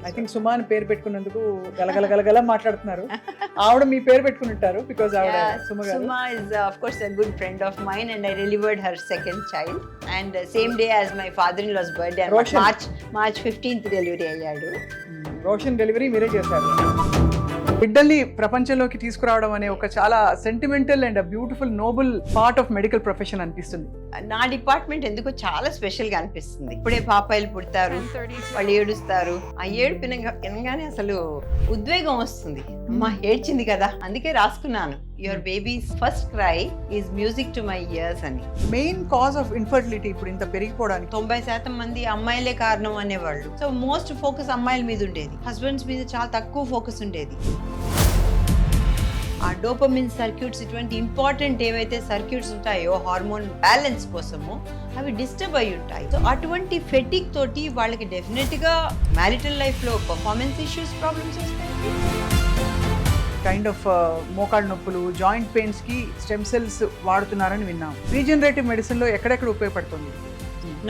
I think Suma అని పేరు పెట్టుకున్నందుకు గలగల మాట్లాడుతున్నారు. ఆవిడ మీ పేరు పెట్టుకుని ఉంటారు బికాజ్ ఆవిడ సుమ గారు. Suma is of course a good friend of mine, and I delivered her second child, and same day as my father-in-law's birthday, and Roshan. March 15th delivery అయ్యాడు. రోషన్ డెలివరీ మీరే చేశారు. బిడ్డల్ని ప్రపంచంలోకి తీసుకురావడం అనే ఒక చాలా sentimental and beautiful noble part of medical profession అనిపిస్తుంది. నా డిపార్ట్మెంట్ ఎందుకో చాలా స్పెషల్ గా అనిపిస్తుంది. ఇప్పుడే పాపాయిలు పుడతారు, వాళ్ళు ఏడుస్తారు. ఆ ఏడుపు వినగానే అసలు ఉద్వేగం వస్తుంది. అమ్మా ఏడ్చింది కదా, అందుకే రాసుకున్నాను, your babies first cry is music to my years అని. మెయిన్ కాజ్ ఆఫ్ ఇన్ఫర్టిలిటీ ఇప్పుడు ఇంత పెరిగిపోవడానికి 90% మంది అమ్మాయిలే కారణం అనేవాళ్ళు. సో మోస్ట్ ఫోకస్ అమ్మాయిల మీద ఉండేది, హస్బెండ్స్ మీద చాలా తక్కువ ఫోకస్ ఉండేది. ఆ డోపమిన్ సర్క్యూట్స్, ఇటువంటి ఇంపార్టెంట్ ఏవైతే సర్క్యూట్స్ ఉంటాయో హార్మోన్ బ్యాలెన్స్ కోసము, అవి డిస్టర్బ్ అయి ఉంటాయి. సో అటువంటి ఫెటిక్ తోటి వాళ్ళకి డెఫినెట్ గా మ్యారిటల్ లైఫ్ లో పర్ఫార్మెన్స్ ఇష్యూస్, ప్రాబ్లమ్స్ వస్తాయి. కైండ్ ఆఫ్ మోకాళ్ళ నొప్పులు, జాయింట్ పెయిన్స్ కి స్టెమ్ సెల్స్ వాడుతున్నారని విన్నాం. రీజనరేటివ్ మెడిసిన్ లో ఎక్కడెక్కడ ఉపయోగపడుతుంది?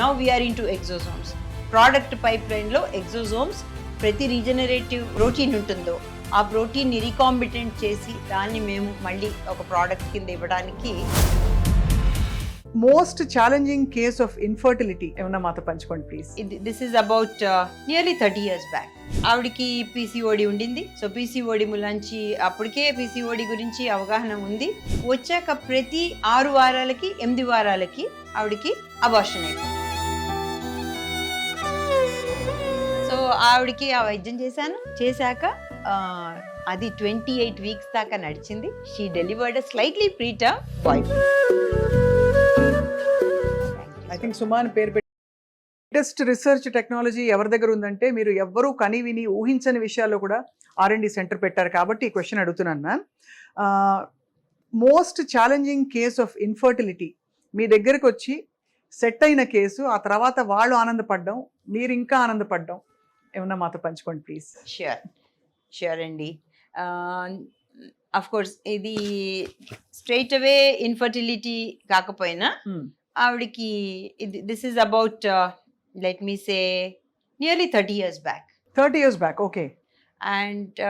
Now we're into exosomes. Product pipeline లో ఎగ్జోసోమ్స్, ప్రతి రీజనరేటివ్ ప్రోటీన్ ఉంటుందో ఆ ప్రోటీన్ని రీకాంబిటెంట్ చేసి దాన్ని మేము మళ్ళీ ఒక ప్రోడక్ట్ కింద ఇవ్వడానికి. Most challenging case of infertility ఏమన్నా మాతో పంచుకోండి please. This is about nearly 30 years back. ఆవిడకి పీసీఓడి ఉండింది. సో పీసీఓడి ములాంచి అప్పటికే పీసీఓడి గురించి అవగాహన ఉంది. వచ్చాక ప్రతి 6 వారాలకి 8 వారాలకి ఆవిడకి అబార్షన్ అయిపోయింది. సో ఆవిడకి ఆ వైద్యం చేశాక అది 28 weeks దాకా నడిచింది. She delivered slightly preterm boy. I think Suma అని పేరు పెట్టి లేటెస్ట్ రీసెర్చ్ టెక్నాలజీ ఎవరి దగ్గర ఉందంటే మీరు ఎవ్వరూ కని విని ఊహించని విషయాల్లో కూడా R&D సెంటర్ పెట్టారు కాబట్టి ఈ క్వశ్చన్ అడుగుతున్నాను ma'am. Most challenging case of infertility మీ దగ్గరకు వచ్చి సెట్ అయిన కేసు, ఆ తర్వాత వాళ్ళు ఆనందపడ్డం, మీరు ఇంకా ఆనందపడ్డం ఏమన్నా మాతో పంచుకోండి ప్లీజ్. ష్యూర్ అండి. అఫ్ కోర్స్ ఇది స్ట్రైట్ అవే ఇన్ఫర్టిలిటీ కాకపోయినా ఆవిడకి this is about let me say nearly 30 years back. 30 years back, okay. And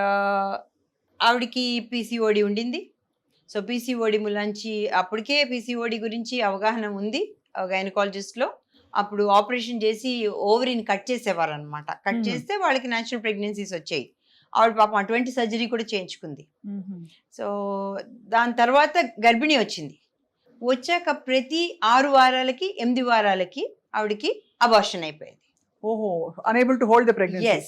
ఆవిడకి పీసీఓడి ఉండింది. సో పీసీఓడి ములాంచి అప్పటికే పీసీఓడి గురించి అవగాహన ఉంది గైనకాలజిస్ట్లో. అప్పుడు ఆపరేషన్ చేసి ఓవరీని కట్ చేసేవారు అనమాట. కట్ చేస్తే వాళ్ళకి న్యాచురల్ ప్రెగ్నెన్సీస్ వచ్చాయి. ఆవిడ పాపం అటువంటి సర్జరీ కూడా చేయించుకుంది. సో దాని తర్వాత గర్భిణీ వచ్చింది. వచ్చాక ప్రతి 6 వారాలకి 8 వారాలకి ఆవిడకి అబార్షన్ అయిపోయింది. ఓహో, unable to hold the pregnancy. Yes.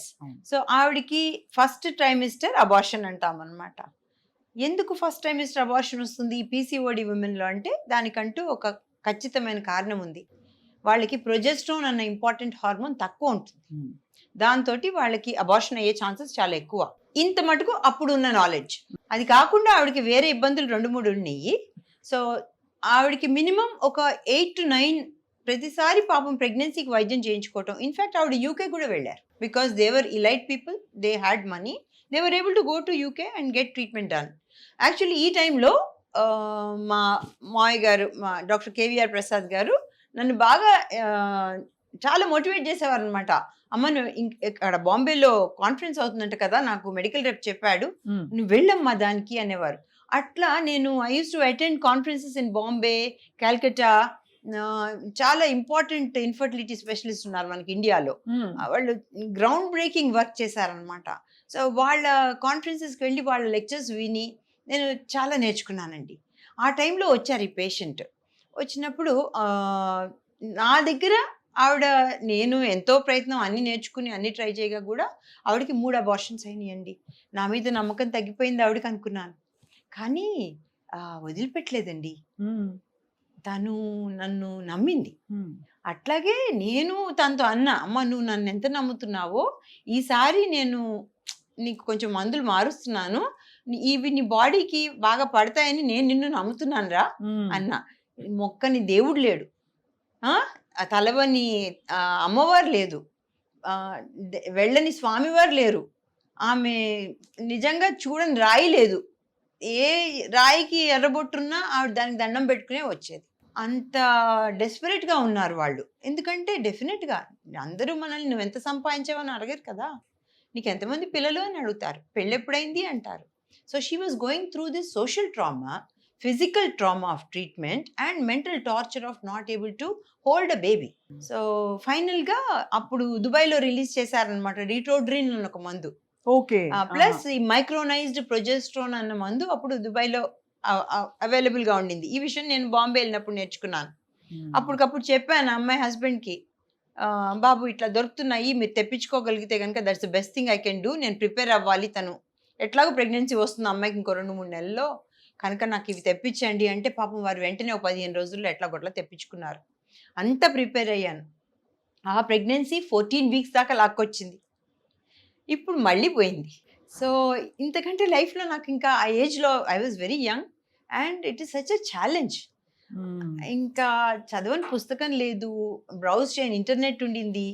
So ఆవిడకి ఫస్ట్ ట్రైమిస్టర్ అబార్షన్ అంటాం అనమాట. ఎందుకు ఫస్ట్ ట్రైమిస్టర్ అబార్షన్ వస్తుంది ఈ పీసీఓడి ఉమెన్లో అంటే దానికంటూ ఒక ఖచ్చితమైన కారణం ఉంది. వాళ్ళకి ప్రొజెస్ట్రోన్ అన్న ఇంపార్టెంట్ హార్మోన్ తక్కువ ఉంటుంది. దాంతో వాళ్ళకి అబార్షన్ అయ్యే ఛాన్సెస్ చాలా ఎక్కువ. ఇంత మటుకు అప్పుడు ఉన్న నాలెడ్జ్. అది కాకుండా ఆవిడకి వేరే ఇబ్బందులు 2-3 ఉన్నాయి. సో ఆవిడకి మినిమం ఒక 8 to 9 ప్రతిసారి పాపం ప్రెగ్నెన్సీకి వైద్యం చేయించుకోవటం. ఇన్ఫ్యాక్ట్ ఆవిడ యూకే కూడా వెళ్ళారు. Because they were elite people, they had money, they were able to go to UK and get treatment done. Actually ఈ టైంలో మా మాయ గారు, మా డాక్టర్ కేవీఆర్ ప్రసాద్ గారు నన్ను బాగా చాలా మోటివేట్ చేసేవారు అనమాట. అమ్మ నువ్వు ఇక్కడ బాంబేలో కాన్ఫరెన్స్ అవుతుందంట కదా, నాకు మెడికల్ రెప్ చెప్పాడు, నువ్వు వెళ్ళమ్మా దానికి అనేవారు. అట్లా నేను I use to attend conferences in Bombay, Calcutta. చాలా ఇంపార్టెంట్ ఇన్ఫర్టిలిటీ స్పెషలిస్ట్ ఉన్నారు మనకి ఇండియాలో. వాళ్ళు గ్రౌండ్ బ్రేకింగ్ వర్క్ చేశారనమాట. సో వాళ్ళ కాన్ఫరెన్సెస్కి వెళ్ళి వాళ్ళ లెక్చర్స్ విని నేను చాలా నేర్చుకున్నానండి. ఆ టైంలో వచ్చారు ఈ పేషెంట్. వచ్చినప్పుడు నా దగ్గర ఆవిడ, నేను ఎంతో ప్రయత్నం అన్ని నేర్చుకుని అన్ని ట్రై చేయగా కూడా ఆవిడకి 3 అబార్షన్స్ అయినాయండి. నా మీద నమ్మకం తగ్గిపోయింది ఆవిడకి అనుకున్నాను. కానీ వదిలిపెట్టలేదండి. తను నన్ను నమ్మింది. అట్లాగే నేను తనతో అన్నా, అమ్మ నువ్వు నన్ను ఎంత నమ్ముతున్నావో ఈసారి నేను నీకు కొంచెం మందులు మారుస్తున్నాను, ఇవి నీ బాడీకి బాగా పడతాయని నేను నిన్ను నమ్ముతున్నాను రా అన్నా. మొక్కని దేవుడు లేడు, తలవని అమ్మవారు లేదు, వెళ్ళని స్వామివారు లేరు, ఆమె నిజంగా చూడని రాయి లేదు. ఏ రాయికి ఎర్రబొట్టున్నా ఆవిడ దానికి దండం పెట్టుకునే వచ్చేది. అంత డెస్పరేట్గా ఉన్నారు వాళ్ళు. ఎందుకంటే డెఫినెట్గా అందరూ మనల్ని నువ్వు ఎంత సంపాదించావని అడగరు కదా. నీకు ఎంతమంది పిల్లలు అని అడుగుతారు, పెళ్ళి ఎప్పుడైంది అంటారు. So she was going through this social trauma, physical trauma of treatment and mental torture of not able to hold a baby. So ఫైనల్గా అప్పుడు దుబాయ్లో రిలీజ్ చేశారనమాట రిట్రోడ్రిన్ అన్న ఒక మందు, ఓకే. ప్లస్ ఈ మైక్రోనైజ్డ్ ప్రొజెస్ట్రోన్ అన్న మందు అప్పుడు దుబాయ్లో అవైలబుల్గా ఉండింది. ఈ విషయం నేను బాంబే వెళ్ళినప్పుడు నేర్చుకున్నాను. అప్పటికప్పుడు చెప్పాను అమ్మాయి హస్బెండ్కి, బాబు ఇట్లా దొరుకుతున్నాయి, మీరు తెప్పించుకోగలిగితే కనుక that's the best thing I can do, నేను ప్రిపేర్ అవ్వాలి, తను ఎట్లాగో ప్రెగ్నెన్సీ వస్తుంది అమ్మాయికి ఇంకో 2-3 నెలల్లో, కనుక నాకు ఇవి తెప్పించండి అంటే పాపం వారు వెంటనే ఒక 15 రోజుల్లో ఎట్లా గొట్లా తెప్పించుకున్నారు. అంతా ప్రిపేర్ అయ్యాను. ఆ ప్రెగ్నెన్సీ 14 వీక్స్ దాకా లాక్కొచ్చింది, ఇప్పుడు మళ్ళీ పోయింది. సో ఇంతకంటే లైఫ్లో నాకు ఇంకా ఆ ఏజ్లో I was very young and it is such a challenge. ఇంకా చదవని పుస్తకం లేదు, బ్రౌజ్ చేయని ఇంటర్నెట్ ఉండింది.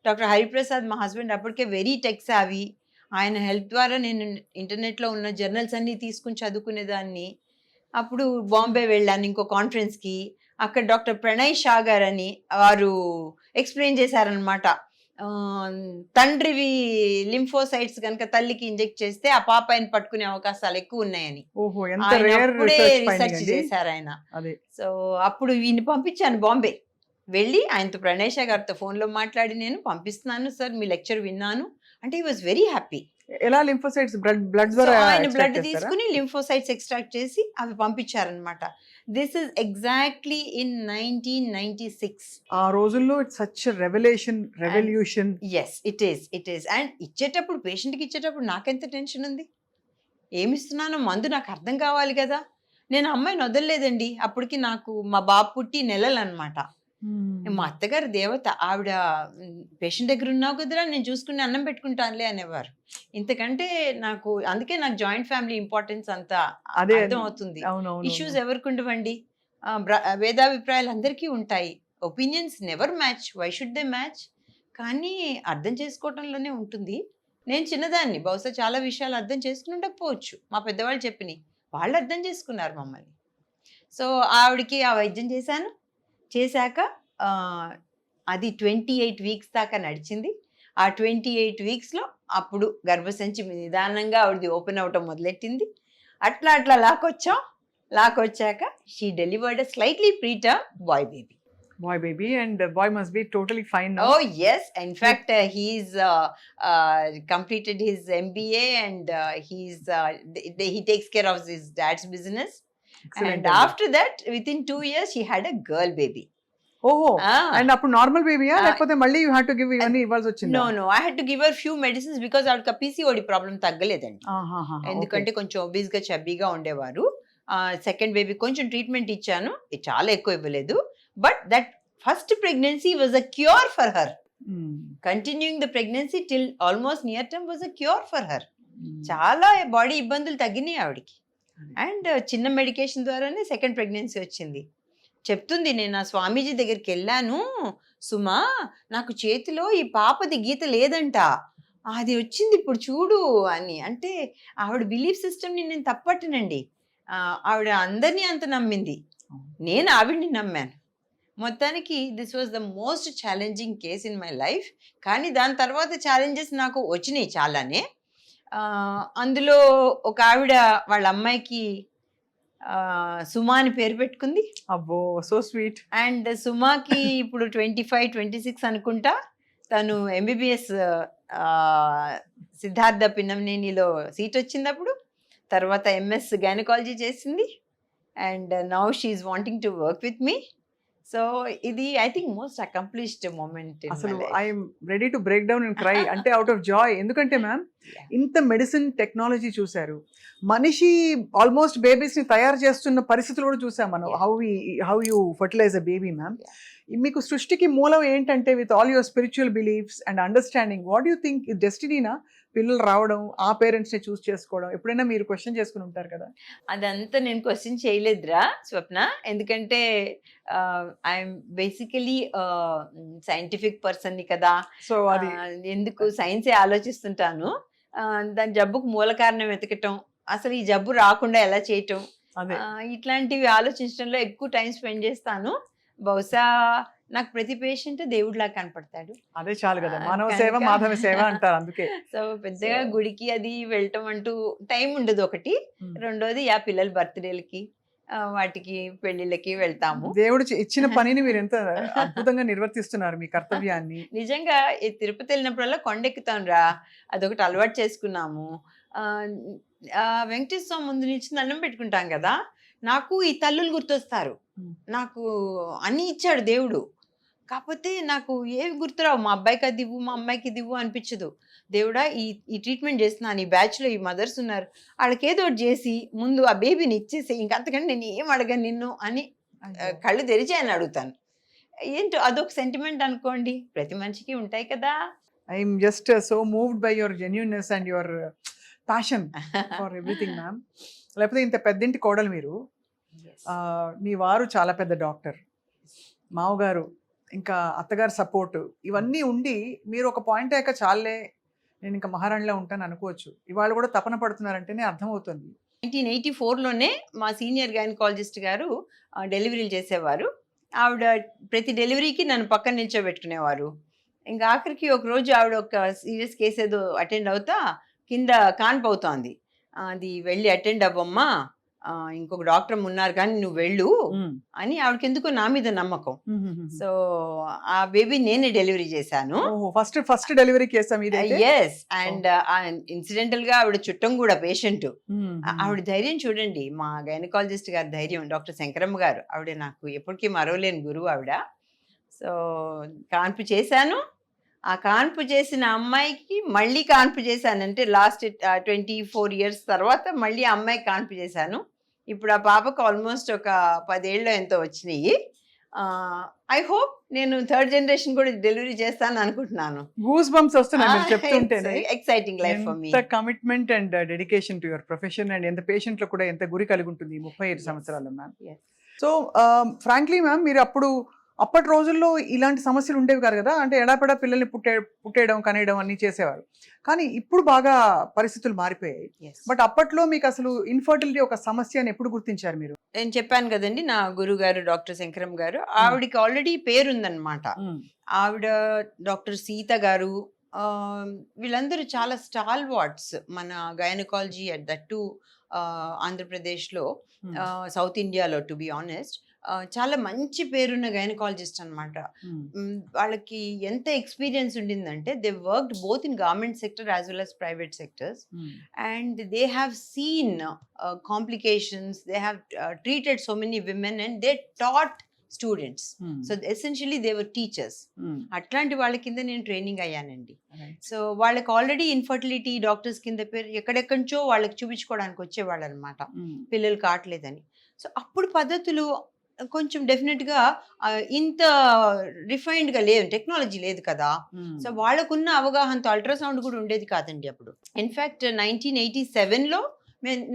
డాక్టర్ హరిప్రసాద్ మా హస్బెండ్ అప్పటికే వెరీ టెక్ సావి, ఆయన హెల్ప్ ద్వారా నేను ఇంటర్నెట్లో ఉన్న జర్నల్స్ అన్నీ తీసుకుని చదువుకునేదాన్ని. అప్పుడు బాంబే వెళ్ళాను ఇంకో కాన్ఫరెన్స్కి, అక్కడ డాక్టర్ ప్రణయ్ షా గారు అని వారు ఎక్స్ప్లెయిన్ చేశారనమాట, తండ్రివి లింఫోసైట్స్ కనుక తల్లికి ఇంజెక్ట్ చేస్తే ఆ పాప ఆయన పట్టుకునే అవకాశాలు ఎక్కువ ఉన్నాయని రీసెర్చ్ చేశారు ఆయన. సో అప్పుడు ఈయన పంపించాను బాంబే, వెళ్ళి ఆయనతో ప్రణయ్ షా గారితో ఫోన్లో మాట్లాడి నేను పంపిస్తున్నాను సార్ మీ లెక్చర్ విన్నాను అంటే హీ వాజ్ వెరీ హ్యాపీ. ఎలా లింఫోసైట్స్ బ్లడ్ ద్వారా ఆయన బ్లడ్ తీసుకుని లింఫోసైట్స్ ఎక్స్ట్రాక్ట్ చేసి అవి పంపించారనమాట. This is exactly in 1996. ఆ రోజుల్లో it's such revolution. Yes it is and ఇచ్చేటప్పుడు పేషెంట్కి ఇచ్చేటప్పుడు నాకెంత టెన్షన్ ఉంది, ఏమిస్తున్నానో మందు నాకు అర్థం కావాలి కదా. నేను అమ్మాయిని వదలలేదండి, అప్పటికి నాకు మా బాబు పుట్టి నెలలు అనమాట. మా అత్తగారు దేవత, ఆవిడ పేషెంట్ దగ్గర ఉన్నావు కదరా నేను చూసుకుని అన్నం పెట్టుకుంటానులే అనేవారు. ఇంతకంటే నాకు అందుకే నాకు జాయింట్ ఫ్యామిలీ ఇంపార్టెన్స్ అంతా అర్థం అవుతుంది. ఇష్యూస్ ఎవరికి ఉండవండి, వేదాభిప్రాయాలు అందరికీ ఉంటాయి, opinions never match, why should they match, కానీ అర్థం చేసుకోవటంలోనే ఉంటుంది. నేను చిన్నదాన్ని, బహుశా చాలా విషయాలు అర్థం చేసుకుని ఉండకపోవచ్చు, మా పెద్దవాళ్ళు చెప్పినాయి, వాళ్ళు అర్థం చేసుకున్నారు మమ్మల్ని. సో ఆవిడకి ఆ వైద్యం చేశాక అది 28 వీక్స్ దాకా నడిచింది. ఆ 28 వీక్స్లో అప్పుడు గర్భసంచి నిదానంగా ఆవిడది ఓపెన్ అవటం మొదలెట్టింది. అట్లా లాక్కొచ్చాక she delivered slightly preterm boy baby and boy must be totally fine now. Oh yes, in fact he's completed his MBA and he takes care of his dad's business. Excellent. And after that within 2 years she had a girl baby. And అప్పుడు normal బేబీయా లేకపోతే మళ్ళీ you have to give ఇవన్నీ ఇవ్వాల్సి వచ్చింది? No, I had to give her few medicines because ఆవిడకి PCOD problem తగ్గలేదండి. ఎందుకంటే కొంచెం obese గా చబ్బీగా ఉండేవారు. సెకండ్ బేబీ కొంచెం ట్రీట్మెంట్ ఇచ్చాను, చాలా ఎక్కువ ఇవ్వలేదు, but that first pregnancy was a cure for her. Continuing the pregnancy till almost near term was a cure for her. చాలా బాడీ ఇబ్బందులు తగ్గినాయి ఆవిడకి అండ్ చిన్న మెడికేషన్ ద్వారానే సెకండ్ ప్రెగ్నెన్సీ వచ్చింది. చెప్తుంది, నేను ఆ స్వామీజీ దగ్గరికి వెళ్ళాను సుమా, నాకు చేతిలో ఈ పాపది గీత లేదంట, అది వచ్చింది ఇప్పుడు చూడు అని. అంటే ఆవిడ బిలీఫ్ సిస్టమ్ని నేను తప్పట్టనండి, ఆవిడ అందరినీ అంత నమ్మింది, నేను ఆవిడ్ని నమ్మాను. మొత్తానికి this was the most challenging case in my life. కానీ దాని తర్వాత ఛాలెంజెస్ నాకు వచ్చినాయి చాలానే. అందులో ఒక ఆవిడ వాళ్ళ అమ్మాయికి సుమా అని పేరు పెట్టుకుంది. అబ్బో, సో స్వీట్. అండ్ సుమాకి ఇప్పుడు 25-26 అనుకుంటా. తను MBBS సిద్ధార్థ పిన్నమనేనిలో సీట్ వచ్చింది అప్పుడు. తర్వాత MS గైనకాలజీ చేసింది and now she's wanting to work with me. So ఇది I think most accomplished moment. అసలు I'm ready to break down and cry అంటే అవుట్ ఆఫ్ జాయ్. ఎందుకంటే మ్యామ్ ఇంత మెడిసిన్ టెక్నాలజీ చూశారు, మనిషి ఆల్మోస్ట్ బేబీస్ ని తయారు చేస్తున్న పరిస్థితులు కూడా చూసాం మనం. How you fertilise a baby ma'am. మీకు సృష్టికి మూలం ఏంటంటే with all your spiritual beliefs and understanding, what you think డెస్టినీనా పిల్లలు రావడం, ఆ పేరెంట్స్ ని చూస్ చేసుకోవడం? ఎప్పుడైనా మీరు క్వశ్చన్ చేసుకుని ఉంటారు కదా? అదంతా నేను క్వశ్చన్ చేయలేదురా స్వప్న, ఎందుకంటే ఐఎమ్ బేసికలీ సైంటిఫిక్ పర్సన్ని కదా. సో అది ఎందుకు సైన్సే ఆలోచిస్తుంటాను. దాని జబ్బుకు మూల కారణం వెతకటం, అసలు ఈ జబ్బు రాకుండా ఎలా చేయటం, ఇట్లాంటివి ఆలోచించడంలో ఎక్కువ టైం స్పెండ్ చేస్తాను. బహుశా నాకు ప్రతి పేషెంట్ దేవుడిలా కనపడతాడు. అదే చాలు కదా, ఆ, మానవ సేవ కనుక మాధవ సేవ అంటారు అందుకే. సో పెద్దగా So- గుడికి అది వెళ్ళటం అంటూ టైం ఉండదు ఒకటి. Hmm. రెండోది ఆ పిల్లల బర్త్డేలకి వాటికి పెళ్లిళ్ళకి వెళ్తాము. దేవుడు ఇచ్చిన పనిని మీరు ఎంత అద్భుతంగా నిర్వర్తిస్తున్నారు, మీ కర్తవ్యాన్ని. నిజంగా ఈ తిరుపతి వెళ్ళినప్పుడల్లా కొండెక్కుతాం రా, అదొకటి అలవాటు చేసుకున్నాము. ఆ, ఆ, వెంకటేశ్వర స్వామి ముందు నుంచి దండం పెట్టుకుంటాం కదా, నాకు ఈ తల్లులు గుర్తొస్తారు. Hmm. నాకు అన్నీ ఇచ్చాడు దేవుడు, కాకపోతే నాకు ఏవి గుర్తురావు. మా అబ్బాయికి అది ఇవ్వు, మా అమ్మాయికి ఇది ఇవ్వు అనిపించదు. దేవుడా ఈ ట్రీట్మెంట్ చేస్తున్నాను, ఈ బ్యాచ్లో ఈ మదర్స్ ఉన్నారు, వాళ్ళకి ఏదో ఒకటి చేసి ముందు ఆ బేబీని ఇచ్చేసి ఇంకంతకంటే నేను ఏం అడగను నిన్ను అని కళ్ళు తెరిచి అని అడుగుతాను. ఏంటో అదొక సెంటిమెంట్ అనుకోండి, ప్రతి మనిషికి ఉంటాయి కదా. I'm just so moved by your genuineness and your passion for everything ma'am. లేకపోతే ఇంత పెద్దింటి కోడలు మీరు, మీ వారు చాలా పెద్ద డాక్టర్, మావగారు, ఇంకా అత్తగారు సపోర్ట్, ఇవన్నీ ఉండి మీరు ఒక పాయింట్ అయ్యాక చాలే నేను ఇంకా మహారాణిలో ఉంటాను అనుకోవచ్చు. ఇవాళ కూడా తపన పడుతున్నారంటేనే అర్థమవుతుంది. 1984లోనే మా సీనియర్ గైనకాలజిస్ట్ గారు డెలివరీలు చేసేవారు. ఆవిడ ప్రతి డెలివరీకి నన్ను పక్కన నిల్చోబెట్టుకునేవారు. ఇంకా ఆఖరికి ఒక రోజు ఆవిడ ఒక సీరియస్ కేసు ఏదో అటెండ్ అవుతా కింద కాన్పు అవుతోంది. అది వెళ్ళి అటెండ్ అవ్వమ్మా, ఇంకొక డాక్టర్ ఉన్నారు కానీ నువ్వు వెళ్ళు అని ఆవిడకి ఎందుకో నా మీద నమ్మకం. సో ఆ బేబీ నేనే డెలివరీ చేశాను. ఫస్ట్ డెలివరీ చేసాం ఇది. ఎస్, అండ్ ఇన్సిడెంటల్ గా ఆవిడ చుట్టం కూడా పేషెంట్. ఆవిడ ధైర్యం చూడండి, మా గైనకాలజిస్ట్ గారి ధైర్యం, డాక్టర్ శంకరమ్మ గారు, ఆవిడ నాకు ఎప్పటికీ మరవలేని గురువు ఆవిడ. సో కాన్పు చేశాను, ఆ కాన్పు చేసిన అమ్మాయికి మళ్ళీ కాన్పు చేశానంటే లాస్ట్ 24 years తర్వాత మళ్ళీ ఆ అమ్మాయికి కాన్పు చేశాను. ఇప్పుడు ఆ పాపకు ఆల్మోస్ట్ ఒక 10 ఏళ్ళు ఎంతో వచ్చినాయి. ఐ హోప్ నేను థర్డ్ జనరేషన్ కూడా డెలివరీ చేస్తాను అనుకుంటున్నాను. గూస్ బంప్స్ వస్తున్నాయి మీరు చెప్తుంటేనే. Exciting life for me. ఎంత commitment and dedication to your profession, and ఎంత పేషెంట్ లో కూడా ఎంత గురి కలిగి ఉంటుంది 35 సంవత్సరాలు మ్యామ్. సో ఫ్రాంక్లీ మ్యామ్, మీరు అప్పటి రోజుల్లో ఇలాంటి సమస్యలు ఉండేవి కాదు కదా, అంటే ఎడాపెడా పిల్లల్ని పుట్టేయడం కనేయడం అన్ని చేసేవారు. కానీ ఇప్పుడు బాగా పరిస్థితులు మారిపోయాయి. బట్ అప్పట్లో మీకు అసలు ఇన్ఫర్టిలిటీ ఒక సమస్య అని ఎప్పుడు గుర్తించారు మీరు? నేను చెప్పాను కదండి, నా గురువు గారు డాక్టర్ శంకరం గారు, ఆవిడకి ఆల్రెడీ పేరుందనమాట. ఆవిడ డాక్టర్ సీత గారు, వీళ్ళందరూ చాలా స్టాల్ వార్డ్స్ మన గైనకాలజీ అట్ దట్ టు ఆంధ్రప్రదేశ్లో, సౌత్ ఇండియాలో టు బి ఆనెస్ట్. చాలా మంచి పేరున్న గైనకాలజిస్ట్ అనమాట. వాళ్ళకి ఎంత ఎక్స్పీరియన్స్ ఉండిందంటే they worked both in government sector as well as private sectors, and they have seen complications, they have treated so many women and they taught students. So essentially they were teachers. అట్లాంటి వాళ్ళ కింద నేను training అయ్యానండి. So వాళ్ళకి already infertility doctors కింద పేరు ఎక్కడెక్కడి నుంచో వాళ్ళకి చూపించుకోవడానికి వచ్చేవాళ్ళు అనమాట, పిల్లలు కావట్లేదని. సో అప్పుడు పద్ధతులు కొంచెం డెఫినెట్గా ఇంత రిఫైన్డ్గా లేదు, టెక్నాలజీ లేదు కదా. సో వాళ్ళకున్న అవగాహనతో అల్ట్రాసౌండ్ కూడా ఉండేది కాదండి అప్పుడు. ఇన్ఫ్యాక్ట్ 1987లో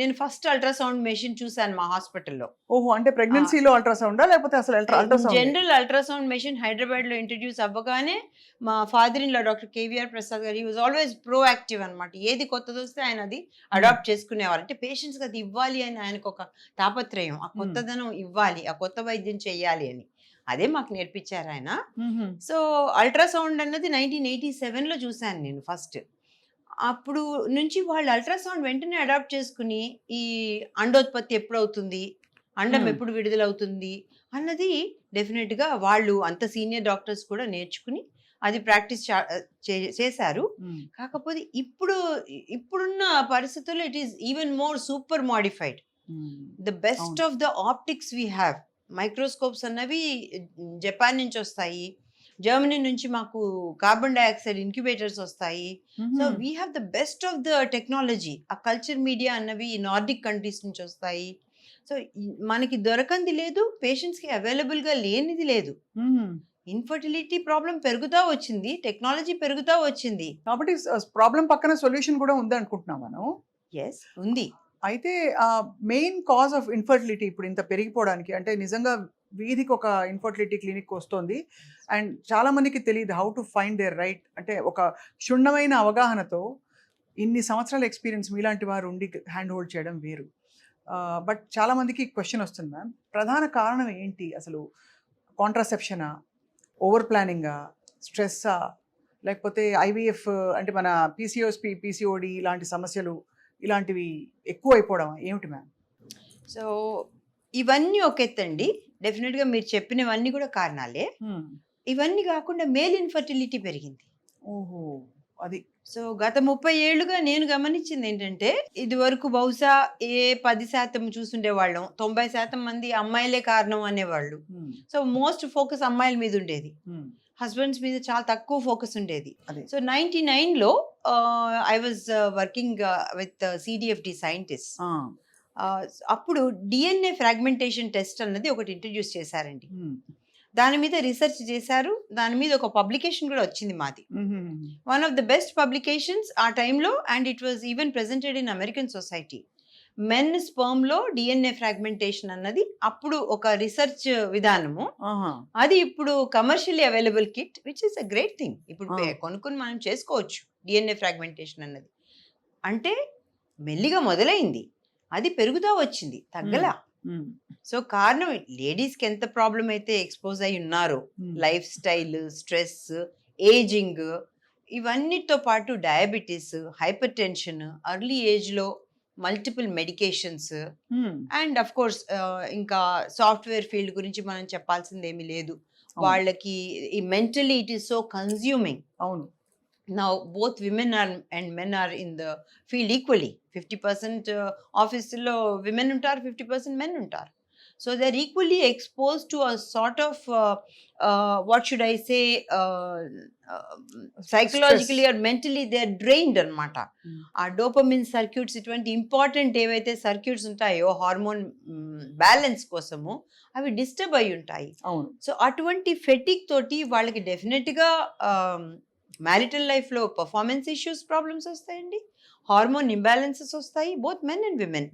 నేను ఫస్ట్ అల్ట్రాసౌండ్ మెషిన్ చూసాను మా హాస్పిటల్లో. ఓహో, అంటే ప్రెగ్నెన్సీలో అల్ట్రాసౌండా లేకపోతే అసలు ultrasound? General ultrasound machine Hyderabad లో ఇంట్రడ్యూస్ అవ్వగానే మా father in law doctor KVR Prasad గారు, హీ వాజ్ ఆల్వేస్ ప్రోయాక్టివ్ అనమాట. ఏది కొత్తది వస్తే ఆయన అది అడాప్ట్ చేసుకునేవారు. అంటే పేషెంట్స్కి అది ఇవ్వాలి అని ఆయనకు ఒక తాపత్రయం, ఆ కొత్తదనం ఇవ్వాలి, ఆ కొత్త వైద్యం చేయాలి అని. అదే మాకు నేర్పించారు ఆయన. సో అల్ట్రాసౌండ్ అన్నది 1987లో చూశాను నేను ఫస్ట్. అప్పుడు నుంచి వాళ్ళు అల్ట్రాసౌండ్ వెంటనే అడాప్ట్ చేసుకుని ఈ అండోత్పత్తి ఎప్పుడవుతుంది, అండం ఎప్పుడు విడుదలవుతుంది అన్నది డెఫినెట్గా వాళ్ళు అంత సీనియర్ డాక్టర్స్ కూడా నేర్చుకుని అది ప్రాక్టీస్ చేశారు. కాకపోతే ఇప్పుడున్న పరిస్థితుల్లో it is even more super modified. The best of the optics we have. Microscopes అన్నవి జపాన్ నుంచి వస్తాయి, జర్మనీ నుంచి మాకు కార్బన్ డైఆక్సైడ్ ఇంక్యుబేటర్స్ వస్తాయి. So we have the best of the technology. ఆ కల్చర్ మీడియా అన్నవి నార్డిక్ కంట్రీస్ నుంచి వస్తాయి. సో మనకి దొరకంది లేదు, పేషెంట్స్కి అవైలబుల్గా లేనిది లేదు. ఇన్ఫర్టిలిటీ ప్రాబ్లం పెరుగుతా వచ్చింది, టెక్నాలజీ పెరుగుతా వచ్చింది, కాబట్టి ప్రాబ్లం పక్కన సొల్యూషన్ కూడా ఉంది అనుకుంటున్నాం మనం. ఎస్ ఉంది. అయితే మెయిన్ కాజ్ ఆఫ్ ఇన్ఫర్టిలిటీ ఇప్పుడు ఇంత పెరిగిపోవడానికి, అంటే నిజంగా వీధికి ఒక ఇన్ఫర్టిలిటీ క్లినిక్ వస్తుంది అండ్ చాలా మందికి తెలియదు how to find their right. అంటే ఒక క్షుణ్ణమైన అవగాహనతో ఇన్ని సంవత్సరాల ఎక్స్పీరియన్స్ మీలాంటి వారు ఉండి హ్యాండ్ హోల్డ్ చేయడం వేరు. బట్ చాలా మందికి క్వశ్చన్ వస్తుంది మ్యామ్, ప్రధాన కారణం ఏంటి అసలు? కాంట్రాసెప్షనా, ఓవర్ ప్లానింగా, స్ట్రెస్సా, లేకపోతే ఐవీఎఫ్ అంటే మన పీసీఓడి ఇలాంటి సమస్యలు ఇలాంటివి ఎక్కువ అయిపోవడం ఏమిటి మ్యామ్? సో ఇవన్నీ ఒక ఎత్తండి. డెఫినెట్గా మీరు చెప్పినవన్నీ కూడా కారణాలే. ఇవన్నీ కాకుండా మేల్ ఇన్ఫర్టిలిటీ పెరిగింది. ఓహో, అది. సో గత 30 ఏళ్ళుగా నేను గమనించింది ఏంటంటే, ఇది వరకు బహుశా 10% చూసుండేవాళ్ళం, 90% మంది అమ్మాయిలే కారణం అనేవాళ్ళు. సో మోస్ట్ ఫోకస్ అమ్మాయిల మీద ఉండేది, హస్బెండ్స్ మీద చాలా తక్కువ ఫోకస్ ఉండేది. సో 99లో I was working with CDFD scientist. అప్పుడు డిఎన్ఏ ఫ్రాగ్మెంటేషన్ టెస్ట్ అన్నది ఒకటి ఇంట్రడ్యూస్ చేశారండి. దాని మీద రీసెర్చ్ చేశారు, దాని మీద ఒక పబ్లికేషన్ కూడా వచ్చింది మాది. One of the best publications ఆ టైంలో, and it was even presented in American society. Men sperm లో డిఎన్ఏ ఫ్రాగ్మెంటేషన్ అన్నది అప్పుడు ఒక రీసెర్చ్ విధానము. అది ఇప్పుడు commercially available kit, which is a great thing. ఇప్పుడు కొనుక్కొని మనం చేసుకోవచ్చు డిఎన్ఏ ఫ్రాగ్మెంటేషన్ అన్నది. అంటే మెల్లిగా మొదలైంది, అది పెరుగుతూ వచ్చింది, తగ్గలా. సో కారణం లేడీస్కి ఎంత ప్రాబ్లం అయితే ఎక్స్పోజ్ అయి ఉన్నారో, లైఫ్ స్టైల్, స్ట్రెస్, ఏజింగ్, ఇవన్నిటితో పాటు డయాబెటీస్, హైపర్ టెన్షన్, అర్లీ ఏజ్లో multiple medications, and of course ఇంకా సాఫ్ట్వేర్ ఫీల్డ్ గురించి మనం చెప్పాల్సింది ఏమీ లేదు. వాళ్ళకి ఈ mentally it is so consuming. అవును. Now both women and men are in the field equally. 50% office lo women untar, 50% men untar. So they're equally exposed to a sort of what should I say, psychologically or mentally they're drained anamata. Our dopamine circuits, itvanti important evaithe circuits untayo hormone balance kosamu avi disturb ayi untayi. So atvanti fatigue toti వాళ్ళకి definite గా marital లైఫ్లో performance issues, problems వస్తాయండి, hormone imbalances వస్తాయి, both men and women.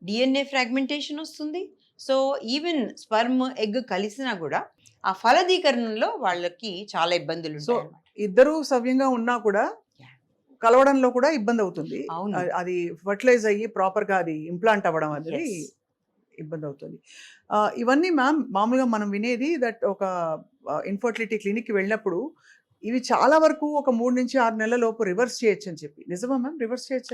DNA fragmentation వస్తుంది. So even sperm, egg కలిసినా కూడా ఆ ఫలదీకరణలో వాళ్ళకి చాలా ఇబ్బందులు ఉంటాయి. ఇద్దరు సవ్యంగా ఉన్నా కూడా కలవడంలో కూడా ఇబ్బంది అవుతుంది. అది ఫర్టిలైజ్ అయ్యి ప్రాపర్గా అది ఇంప్లాంట్ అవ్వడం అనేది ఇబ్బంది అవుతుంది. ఇవన్నీ మ్యామ్ మామూలుగా మనం వినేది దట్ ఒక ఇన్ఫర్టిలిటీ క్లినిక్కి వెళ్ళినప్పుడు ఇవి చాలా వరకు ఒక 3 నుంచి 6 నెలల లోపు రివర్స్ చేయొచ్చు అని చెప్పి, నిజమా మ్యామ్? రివర్స్ చేయొచ్చు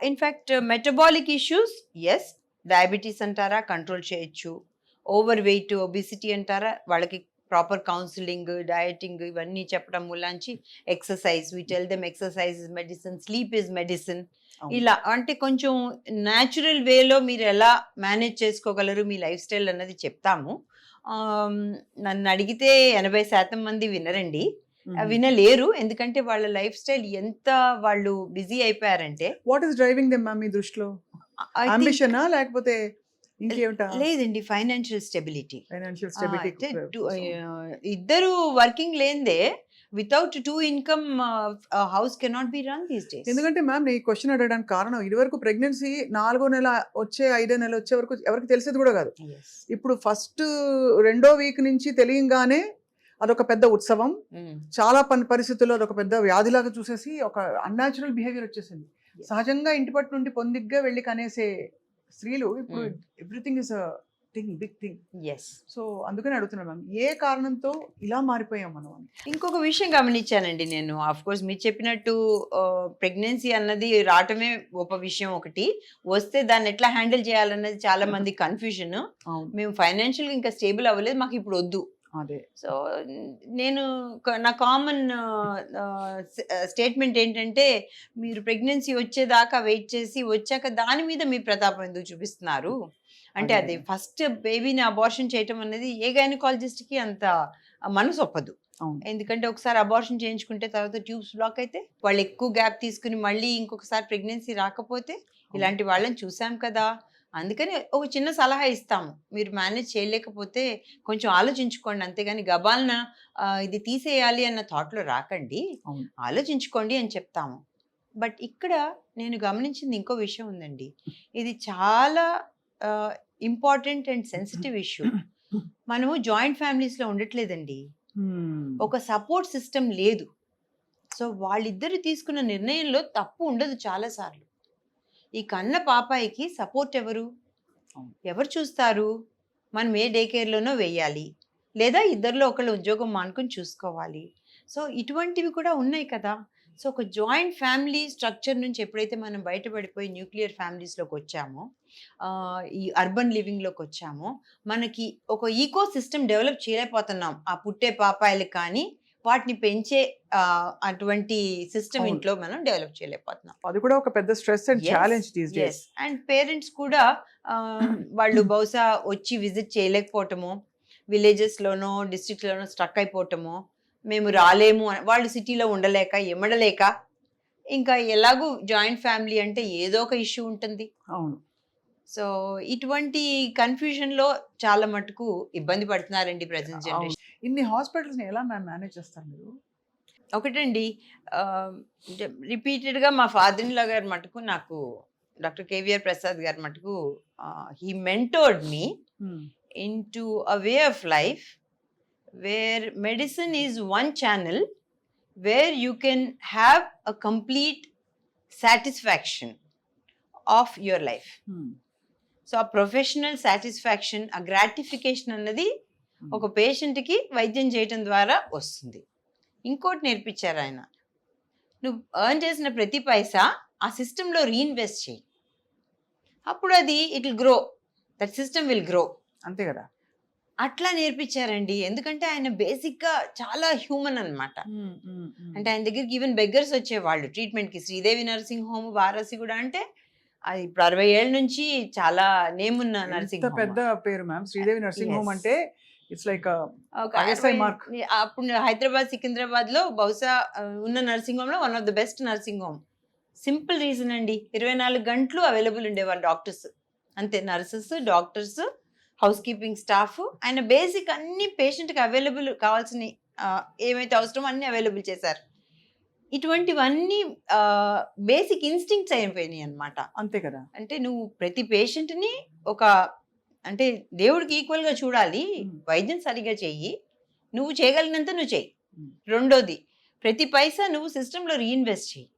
in fact metabolic issues, yes, diabetes అంటారా కంట్రోల్ చేయొచ్చు, ఓవర్ వెయిట్, ఒబిసిటీ అంటారా వాళ్ళకి ప్రాపర్ కౌన్సిలింగ్, డయటింగ్ ఇవన్నీ చెప్పడం మూలాంచి, exercise, we tell them exercise is medicine, sleep is medicine. ఇలా అంటే కొంచెం న్యాచురల్ వేలో మీరు ఎలా మేనేజ్ చేసుకోగలరు మీ లైఫ్ స్టైల్ అన్నది చెప్తాము. నన్ను అడిగితే 80% మంది వినరండి, వినలేరు. ఎందుకంటే వాళ్ళ లైఫ్ స్టైల్ ఎంత వాళ్ళు బిజీ అయిపోయారంటే. What is driving them ma'am మీ దృష్టిలో? అంబిషనా లేకపోతే ఇంకేమిటా? లేదండి, ఫైనాన్షియల్ స్టెబిలిటీ. ఇద్దరు వర్కింగ్ లేనిదే without 2 income house cannot be run these days. ఎందుకంటే మ్యామ్ నేను ఈ క్వశ్చన్ అడగడానికి కారణం, ఇదివరకు ప్రెగ్నెన్సీ 4వ నెల వచ్చే 5వ నెల వచ్చే వరకు ఎవరికి తెలిసేది కూడా కాదు. ఇప్పుడు ఫస్ట్ 2వ వీక్ నుంచి తెలియంగానే అదొక పెద్ద ఉత్సవం, చాలా పరిస్థితుల్లో అదొక పెద్ద వ్యాధిలాగా చూసేసి ఒక అన్యాచురల్ బిహేవియర్ వచ్చేసింది. సహజంగా ఇంటి పట్టు నుండి పొందిగ్గా వెళ్ళి కనేసే స్త్రీలు ఇప్పుడు everything is big thing. So అందుకని అడుగుతున్నాను మ్యామ్, ఏ కారణంతో ఇలా మారిపోయాం మనం అని. ఇంకొక విషయం గమనించానండి నేను. ఆఫ్ కోర్స్ మీరు చెప్పినట్టు ప్రెగ్నెన్సీ అన్నది రావటమే గొప్ప విషయం ఒకటి, వస్తే దాన్ని ఎట్లా హ్యాండిల్ చేయాలన్నది చాలా మంది కన్ఫ్యూజన్. మేము ఫైనాన్షియల్గా ఇంకా స్టేబుల్ అవ్వలేదు, మాకు ఇప్పుడు వద్దు. సో నేను నా కామన్ స్టేట్మెంట్ ఏంటంటే, మీరు ప్రెగ్నెన్సీ వచ్చేదాకా వెయిట్ చేసి వచ్చాక దాని మీద మీ ప్రతాపం ఎందుకు చూపిస్తున్నారు అంటే, అది ఫస్ట్ బేబీని అబార్షన్ చేయటం అనేది ఏ గైనకాలజిస్ట్కి అంత మనసు ఒప్పదు. ఎందుకంటే ఒకసారి అబార్షన్ చేయించుకుంటే తర్వాత ట్యూబ్స్ బ్లాక్ అయితే, వాళ్ళు ఎక్కువ గ్యాప్ తీసుకుని మళ్ళీ ఇంకొకసారి ప్రెగ్నెన్సీ రాకపోతే, ఇలాంటి వాళ్ళని చూసాం కదా. అందుకని ఒక చిన్న సలహా ఇస్తాము, మీరు మేనేజ్ చేయలేకపోతే కొంచెం ఆలోచించుకోండి, అంతేగాని గబాలన ఇది తీసేయాలి అన్న థాట్లో రాకండి, ఆలోచించుకోండి అని చెప్తాము. బట్ ఇక్కడ నేను గమనించింది ఇంకో విషయం ఉందండి, ఇది చాలా ఇంపార్టెంట్ అండ్ సెన్సిటివ్ ఇష్యూ. మనము జాయింట్ ఫ్యామిలీస్లో ఉండట్లేదండి, ఒక సపోర్ట్ సిస్టమ్ లేదు. సో వాళ్ళిద్దరు తీసుకున్న నిర్ణయంలో తప్పు ఉండదు చాలాసార్లు. ఈ కన్న పాపాయికి సపోర్ట్ ఎవరు చూస్తారు? మనం ఏ డే కేర్లోనో వేయాలి, లేదా ఇద్దరిలో ఒకళ్ళు ఉద్యోగం మానుకొని చూసుకోవాలి. సో ఇటువంటివి కూడా ఉన్నాయి కదా. సో ఒక జాయింట్ ఫ్యామిలీ స్ట్రక్చర్ నుంచి ఎప్పుడైతే మనం బయటపడిపోయి న్యూక్లియర్ ఫ్యామిలీస్లోకి వచ్చామో, ఈ అర్బన్ లివింగ్లోకి వచ్చామో, మనకి ఒక ఈకో సిస్టమ్ డెవలప్ చేయలేకపోతున్నాం. ఆ పుట్టే పాపాయిలకు కానీ వాటిని పెంచే అటువంటి సిస్టమ్ అవును. ఇంట్లో మనం డెవలప్ చేయలేకపోతున్నాం. అది కూడా ఒక పెద్ద stress and challenge these days. And parents కూడా వాళ్ళు బహుశా వచ్చి విజిట్ చేయలేకపోవటము, విలేజెస్లోనో డిస్ట్రిక్ట్లోనో స్ట్రక్ అయిపోవటము, మేము రాలేము వాళ్ళు సిటీలో ఉండలేక ఎమ్మడలేక, ఇంకా ఎలాగూ జాయింట్ ఫ్యామిలీ అంటే ఏదో ఒక ఇష్యూ ఉంటుంది. అవును. సో ఇటువంటి కన్ఫ్యూజన్లో చాలా మటుకు ఇబ్బంది పడుతున్నారండి ప్రజెంట్ జనరేషన్. ఇన్ని హాస్పిటల్స్ ఎలా మ్యామ్ మేనేజ్ చేస్తారు మీరు? ఒకటండి, రిపీటెడ్గా మా ఫాదర్ ఇన్ లా గారు మటుకు నాకు, డాక్టర్ కేవీఆర్ ప్రసాద్ గారు మటుకు, he mentored me into a way of life where medicine is one channel where you can have a complete satisfaction of your life. So ఆ ప్రొఫెషనల్ సాటిస్ఫాక్షన్, ఆ గ్రాటిఫికేషన్ అన్నది ఒక పేషెంట్కి వైద్యం చేయటం ద్వారా వస్తుంది. ఇంకోటి నేర్పించారు ఆయన, నువ్వు ఎర్న్ చేసిన ప్రతి పైసా ఆ సిస్టంలో రీఇన్వెస్ట్ చేయి, అప్పుడు అది it will grow, that system will grow. అంతే కదా. అట్లా నేర్పించారండి. ఎందుకంటే ఆయన బేసిక్గా చాలా హ్యూమన్ అనమాట. అంటే ఆయన దగ్గరికి ఈవెన్ బెగ్గర్స్ వచ్చేవాళ్ళు ట్రీట్మెంట్కి. శ్రీదేవి నర్సింగ్ హోమ్ వారాసి కూడా, అంటే అది ఇప్పుడు 60 ఏళ్ళ నుంచి చాలా నేమ్ ఉన్న నర్సింగ్ హోమ్. పెద్ద పేరు మ్యామ్ శ్రీదేవి నర్సింగ్ హోమ్ అంటే. ఇట్స్ లైక్ అప్పుడు హైదరాబాద్, సికింద్రాబాద్ లో బహుశా ఉన్న నర్సింగ్ హోమ్ లో one of the best nursing home. Simple reason అండి, 24 గంటలు అవైలబుల్ ఉండేవారు డాక్టర్స్, అంతే. Nurses, doctors, house keeping staff. ఆయన బేసిక్ అన్ని పేషెంట్కి అవైలబుల్ కావాల్సిన ఏమైతే అవసరమో అన్ని అవైలబుల్ చేశారు. ఇటువంటివన్నీ బేసిక్ ఇన్స్టింక్ట్స్ అయిపోయినాయి అనమాట. అంతే కదా. అంటే నువ్వు ప్రతి పేషెంట్ని ఒక, అంటే దేవుడికి ఈక్వల్గా చూడాలి. వైద్యం సరిగా చెయ్యి, నువ్వు చేయగలిగినంత నువ్వు చెయ్యి. రెండోది, ప్రతి పైసా నువ్వు సిస్టంలో రీఇన్వెస్ట్ చెయ్యి.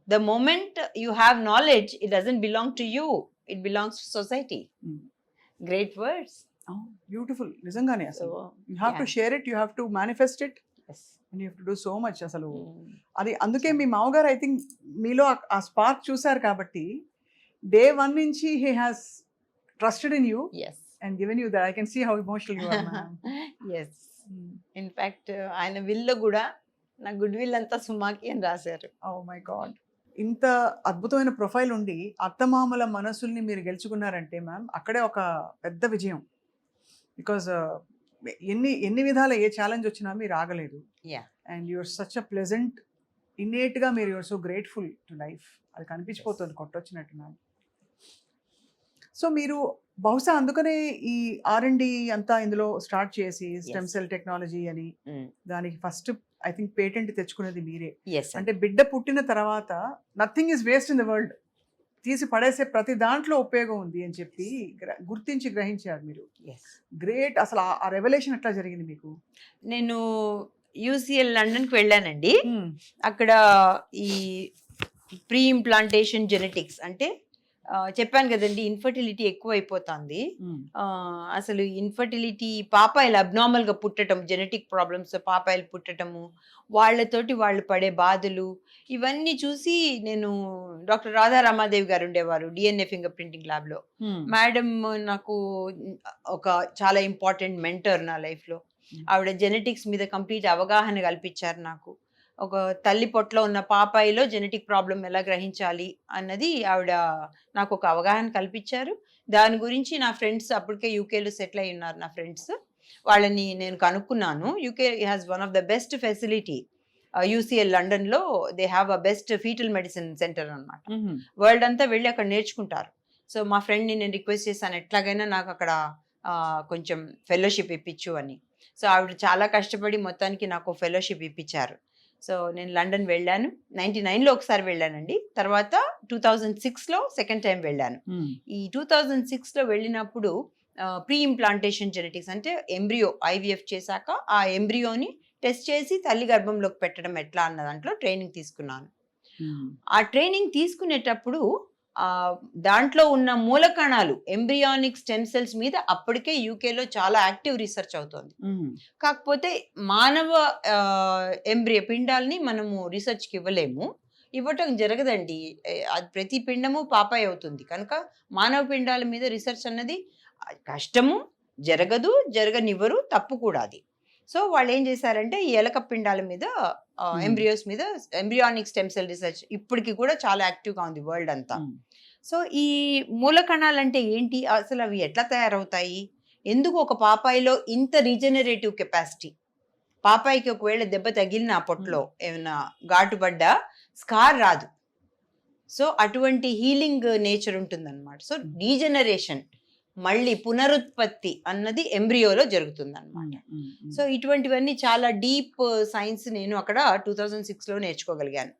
The moment you have knowledge, it doesn't belong to you, it belongs to society. Great words. Beautiful. నిజంగానే అసలు you have to share it, you have to manifest it, and you have to do so much. అసలు అది అందుకే మీ మామగారు I think మీలో ఆ spark చూసారు కాబట్టి డే 1 నుంచి he has trusted in you and given you that. I can see how emotional you are, ma'am. Yes. In fact, ఆయన విల్లో కూడా నా గుడ్ విల్ అంతా సుమాకి అని రాశారు. Oh my god. ఇంత అద్భుతమైన ప్రొఫైల్ ఉండి అత్తమామల మనసుల్ని మీరు గెలుచుకున్నారంటే మ్యామ్ అక్కడే ఒక పెద్ద విజయం. బికాజ్ ఎన్ని విధాల ఏ ఛాలెంజ్ వచ్చినా మీరు ఆగలేదు. And you're such a pleasant, ఇన్నేట్గా మీరు you're so grateful to life. అది కనిపించిపోతుంది కొట్టొచ్చినట్టు మ్యామ్. సో మీరు బహుశా అందుకనే ఈ R&D అంతా ఇందులో స్టార్ట్ చేసి స్టెమ్ సెల్ టెక్నాలజీ అని దానికి ఫస్ట్ ఐ థింక్ పేటెంట్ తెచ్చుకునేది మీరే. అంటే బిడ్డ పుట్టిన తర్వాత nothing is waste in the world, తీసి పడేసే ప్రతి దాంట్లో ఉపయోగం ఉంది అని చెప్పి గుర్తించి గ్రహించారు మీరు. గ్రేట్. అసలు ఆ రెవల్యూషన్ ఎట్లా జరిగింది మీకు? నేను UCL లండన్కి వెళ్ళానండి. అక్కడ ఈ ప్రీ ఇంప్లాంటేషన్ జెనెటిక్స్ అంటే చెప్పాను కదండి, ఇన్ఫర్టిలిటీ ఎక్కువ అయిపోతుంది. అసలు ఇన్ఫర్టిలిటీ, పాపాయిలు అబ్నార్మల్గా పుట్టడం, జెనెటిక్ ప్రాబ్లమ్స్ పాపాయిలు పుట్టడము, వాళ్ళతోటి వాళ్ళు పడే బాధలు, ఇవన్నీ చూసి నేను, డాక్టర్ రాధా రామాదేవి గారు ఉండేవారు DNA ఫింగర్ ప్రింటింగ్ ల్యాబ్లో. మేడం నాకు ఒక చాలా ఇంపార్టెంట్ మెంటర్ నా లైఫ్లో. ఆవిడ జెనెటిక్స్ మీద కంప్లీట్ అవగాహన కల్పించారు నాకు. ఒక తల్లి పొట్టలో ఉన్న పాపాయిలో జెనెటిక్ ప్రాబ్లం ఎలా గ్రహించాలి అన్నది ఆవిడ నాకు ఒక అవగాహన కల్పించారు. దాని గురించి నా ఫ్రెండ్స్, అప్పటికే యూకేలో సెటిల్ అయి ఉన్నారు నా ఫ్రెండ్స్, వాళ్ళని నేను కనుక్కున్నాను. UK has one of the best facility. UCL లండన్లో they have a best fetal medicine centre అనమాట. వరల్డ్ అంతా వెళ్ళి అక్కడ నేర్చుకుంటారు. సో మా ఫ్రెండ్ని నేను రిక్వెస్ట్ చేశాను, ఎట్లాగైనా నాకు అక్కడ కొంచెం ఫెలోషిప్ ఇప్పించు అని. సో ఆవిడ చాలా కష్టపడి మొత్తానికి నాకు ఫెలోషిప్ ఇప్పించారు. సో నేను లండన్ వెళ్ళాను. 99లో ఒకసారి వెళ్ళానండి. తర్వాత 2006లో సెకండ్ టైం వెళ్ళాను. ఈ 2006లో వెళ్ళినప్పుడు ప్రీ ఇంప్లాంటేషన్ జెనెటిక్స్ అంటే ఎంబ్రియో IVF చేశాక ఆ ఎంబ్రియోని టెస్ట్ చేసి తల్లి గర్భంలోకి పెట్టడం ఎట్లా అన్న దాంట్లో ట్రైనింగ్ తీసుకున్నాను. ఆ ట్రైనింగ్ తీసుకునేటప్పుడు దాంట్లో ఉన్న మూలకణాలు ఎంబ్రియానిక్ స్టెమ్ సెల్స్ మీద అప్పటికే యూకేలో చాలా యాక్టివ్ రీసెర్చ్ అవుతోంది. కాకపోతే మానవ ఎంబ్రియ పిండాలని మనము రీసెర్చ్కి ఇవ్వటం జరగదండి. అది ప్రతి పిండము పాపాయి అవుతుంది కనుక మానవ పిండాల మీద రీసెర్చ్ అన్నది కష్టము, జరగనివ్వరు, తప్పు కూడా అది. సో వాళ్ళు ఏం చేశారంటే ఈ ఎలక పిండాల మీద ఎంబ్రియోస్ మీద ఎంబ్రియానిక్ స్టెమ్ సెల్ రీసెర్చ్ ఇప్పటికి కూడా చాలా యాక్టివ్గా ఉంది వరల్డ్ అంతా. సో ఈ మూలకణాలు అంటే ఏంటి, అసలు అవి ఎట్లా తయారవుతాయి, ఎందుకు ఒక పాపాయిలో ఇంత రీజనరేటివ్ కెపాసిటీ, పాపాయికి ఒకవేళ దెబ్బ తగిలిన పొట్లో ఏమైనా ఘాటుపడ్డా స్కార్ రాదు. సో అటువంటి హీలింగ్ నేచర్ ఉంటుందన్నమాట. సో రీజనరేషన్, మళ్ళీ పునరుత్పత్తి అన్నది ఎంబ్రియోలో జరుగుతుంది అనమాట. సో ఇటువంటివన్నీ చాలా డీప్ సైన్స్ నేను అక్కడ 2006లో నేర్చుకోగలిగాను.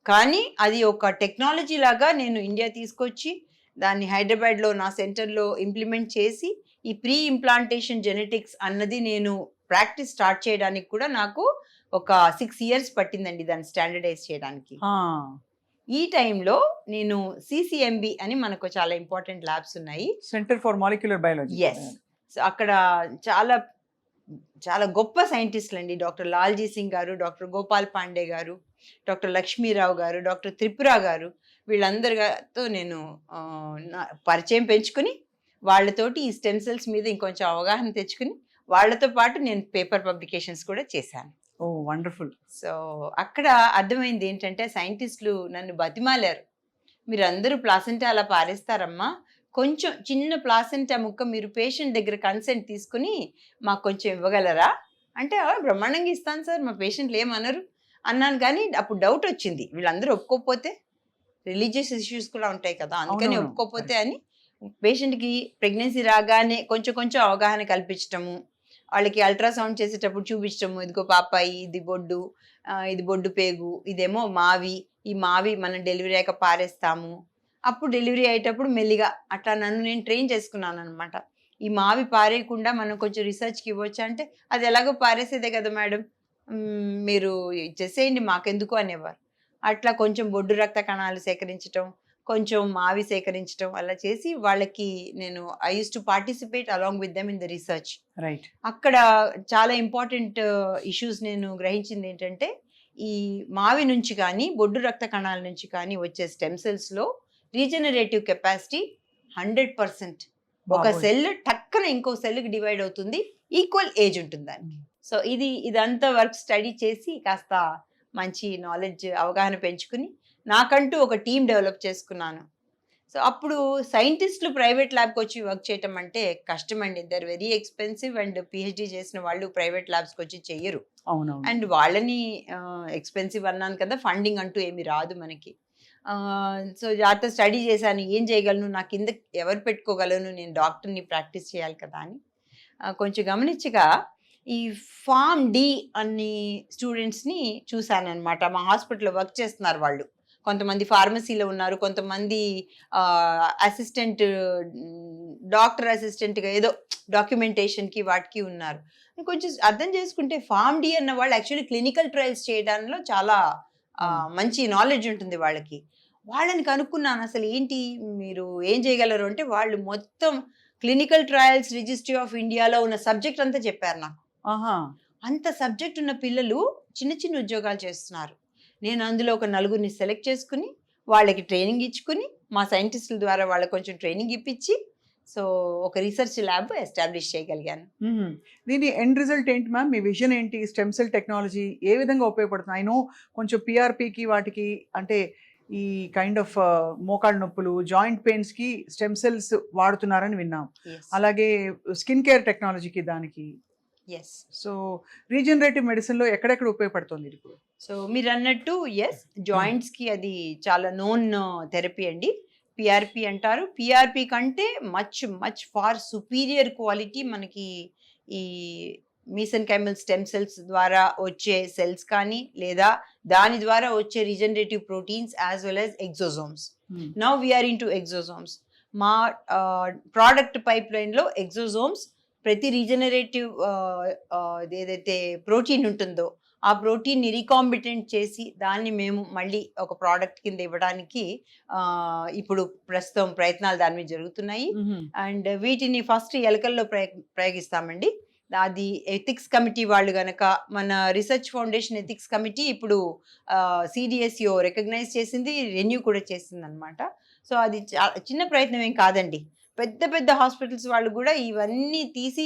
కానీ అది ఒక టెక్నాలజీ లాగా నేను ఇండియా తీసుకొచ్చి దాన్ని హైదరాబాద్లో నా సెంటర్లో ఇంప్లిమెంట్ చేసి ఈ ప్రీ ఇంప్లాంటేషన్ జెనెటిక్స్ అన్నది నేను ప్రాక్టీస్ స్టార్ట్ చేయడానికి కూడా నాకు ఒక 6 years పట్టిందండి దాన్ని స్టాండర్డైజ్ చేయడానికి. ఈ టైంలో నేను సిసిఎంబి అని మనకు చాలా ఇంపార్టెంట్ ల్యాబ్స్ ఉన్నాయి, centre for molecular biology. Yes. So అక్కడ చాలా చాలా గొప్ప సైంటిస్టులు అండి, డాక్టర్ లాల్జీ సింగ్ గారు, డాక్టర్ గోపాల్ పాండే గారు, డాక్టర్ లక్ష్మీరావు గారు, డాక్టర్ త్రిపుర గారు, వీళ్ళందరితో నేను పరిచయం పెంచుకుని వాళ్ళతోటి ఈ స్టెమ్ సెల్స్ మీద ఇంకొంచెం అవగాహన తెచ్చుకుని వాళ్ళతో పాటు నేను పేపర్ పబ్లికేషన్స్ కూడా చేశాను. ఓ వండర్ఫుల్. సో అక్కడ అర్థమైంది ఏంటంటే సైంటిస్టులు నన్ను బతిమాలారు, మీరు అందరూ ప్లాసెంటా అలా పారేస్తారమ్మా, కొంచెం చిన్న ప్లాసెంటా ముక్క మీరు పేషెంట్ దగ్గర కన్సెంట్ తీసుకుని మాకు కొంచెం ఇవ్వగలరా అంటే, బ్రహ్మాండంగా ఇస్తాను సార్, మా పేషెంట్లు ఏమనరు అన్నాను. కానీ అప్పుడు డౌట్ వచ్చింది, వీళ్ళందరూ ఒప్పుకోకపోతే రిలీజియస్ ఇష్యూస్ కూడా ఉంటాయి కదా, అందుకని ఒప్పుకోకపోతే అని పేషెంట్కి ప్రెగ్నెన్సీ రాగానే కొంచెం కొంచెం అవగాహన కల్పించటము, వాళ్ళకి అల్ట్రాసౌండ్ చేసేటప్పుడు చూపించటము, ఇదిగో పాపాయి, ఇది బొడ్డు, ఇది బొడ్డు పేగు, ఇదేమో మావి, ఈ మావి మనం డెలివరీ అయ్యాక పారేస్తాము, అప్పుడు డెలివరీ అయ్యేటప్పుడు మెల్లిగా అట్లా నన్ను నేను ట్రైన్ చేసుకున్నాను అనమాట. ఈ మావి పారేయకుండా మనం కొంచెం రీసెర్చ్కి ఇవ్వచ్చు అంటే, అది ఎలాగో పారేసేదే కదా మేడం, మీరు చేసేయండి మాకెందుకు అనేవారు. అట్లా కొంచెం బొడ్డు రక్త కణాలు సేకరించటం, కొంచెం మావి సేకరించడం అలా చేసి వాళ్ళకి నేను I use to participate along with them in the research. Right. అక్కడ చాలా ఇంపార్టెంట్ ఇష్యూస్ నేను గ్రహించింది ఏంటంటే, ఈ మావి నుంచి కానీ బొడ్డు రక్త కణాల నుంచి కానీ వచ్చే స్టెమ్ సెల్స్లో రీజనరేటివ్ కెపాసిటీ 100%. ఒక సెల్ టక్కన ఇంకో సెల్కి డివైడ్ అవుతుంది, ఈక్వల్ ఏజ్ ఉంటుంది దానికి. సో ఇదంతా వర్క్ స్టడీ చేసి కాస్త మంచి నాలెడ్జ్ అవగాహన పెంచుకుని నాకంటూ ఒక టీం డెవలప్ చేసుకున్నాను. సో అప్పుడు సైంటిస్టులు ప్రైవేట్ ల్యాబ్కి వచ్చి వర్క్ చేయటం అంటే కష్టం అండి, they're very expensive, and PhD చేసిన వాళ్ళు ప్రైవేట్ ల్యాబ్స్కి వచ్చి చెయ్యరు. అండ్ వాళ్ళని ఎక్స్పెన్సివ్ అన్నాను కదా, ఫండింగ్ అంటూ ఏమి రాదు మనకి. సో జాగ్రత్త స్టడీ చేశాను, ఏం చేయగలను, నా కింద ఎవరు పెట్టుకోగలను, నేను డాక్టర్ని ప్రాక్టీస్ చేయాలి కదా అని కొంచెం గమనించగా ఈ ఫామ్ డి అన్ని స్టూడెంట్స్ని చూశాను అనమాట. మా హాస్పిటల్లో వర్క్ చేస్తున్నారు వాళ్ళు, కొంతమంది ఫార్మసీలో ఉన్నారు, కొంతమంది అసిస్టెంట్, డాక్టర్ అసిస్టెంట్గా ఏదో డాక్యుమెంటేషన్కి వాటికి ఉన్నారు. కొంచెం అర్థం చేసుకుంటే ఫామ్ డి అన్న వాళ్ళు యాక్చువల్లీ క్లినికల్ ట్రయల్స్ చేయడంలో చాలా మంచి నాలెడ్జ్ ఉంటుంది వాళ్ళకి. వాళ్ళని కనుక్కున్నాను, అసలు ఏంటి మీరు ఏం చేయగలరు అంటే, వాళ్ళు మొత్తం క్లినికల్ ట్రయల్స్ రిజిస్ట్రీ ఆఫ్ ఇండియాలో ఉన్న సబ్జెక్ట్ అంతా చెప్పారు నాకు. అంత సబ్జెక్ట్ ఉన్న పిల్లలు చిన్న చిన్న ఉద్యోగాలు చేస్తున్నారు. నేను అందులో ఒక 4 సెలెక్ట్ చేసుకుని వాళ్ళకి ట్రైనింగ్ ఇచ్చుకుని మా సైంటిస్టుల ద్వారా వాళ్ళకి కొంచెం ట్రైనింగ్ ఇప్పించి సో ఒక రీసెర్చ్ ల్యాబ్ ఎస్టాబ్లిష్ చేయగలిగాను. దీని ఎండ్ రిజల్ట్ ఏంటి మ్యామ్, మీ విజన్ ఏంటి, స్టెమ్ సెల్ టెక్నాలజీ ఏ విధంగా ఉపయోగపడుతుంది? ఐ నో కొంచెం పిఆర్పికి వాటికి అంటే ఈ కైండ్ ఆఫ్ మోకాళ్ళ నొప్పులు, జాయింట్ పెయిన్స్ కి స్టెమ్ సెల్స్ వాడుతున్నారని విన్నాం, అలాగే స్కిన్ కేర్ టెక్నాలజీకి దానికి. సో రీజనరేటివ్ మెడిసిన్ లో ఎక్కడెక్కడ ఉపయోగపడుతుంది ఇది? సో మీరు అన్నట్టు జాయింట్స్ కి అది చాలా నోన్ థెరపీ అండి, పిఆర్పి అంటారు. పిఆర్పి కంటే మచ్ ఫార్ సుపీరియర్ క్వాలిటీ మనకి ఈ మీసెన్కైమల్ స్టెమ్ సెల్స్ ద్వారా వచ్చే సెల్స్ కానీ లేదా దాని ద్వారా వచ్చే regenerative proteins as well as exosomes. Now we're into exosomes. మా ప్రోడక్ట్ పైప్ లైన్లో ఎగ్జోజోమ్స్ ప్రతి రీజనరేటివ్ ఏదైతే ప్రోటీన్ ఉంటుందో ఆ ప్రోటీన్ని రీకాంబిటెంట్ చేసి దాన్ని మేము మళ్ళీ ఒక ప్రోడక్ట్ కింద ఇవ్వడానికి ఇప్పుడు ప్రస్తుతం ప్రయత్నాలు దాని మీద జరుగుతున్నాయి. అండ్ వీటిని ఫస్ట్ ఎలకల్లో ప్రయోగిస్తామండి. అది ఎథిక్స్ కమిటీ వాళ్ళు గనక, మన రీసెర్చ్ ఫౌండేషన్ ఎథిక్స్ కమిటీ ఇప్పుడు CDSCO రికగ్నైజ్ చేసింది, రెన్యూ కూడా చేసింది అనమాట. సో అది చిన్న ప్రయత్నం ఏం కాదండి. పెద్ద పెద్ద హాస్పిటల్స్ వాళ్ళు కూడా ఇవన్నీ తీసి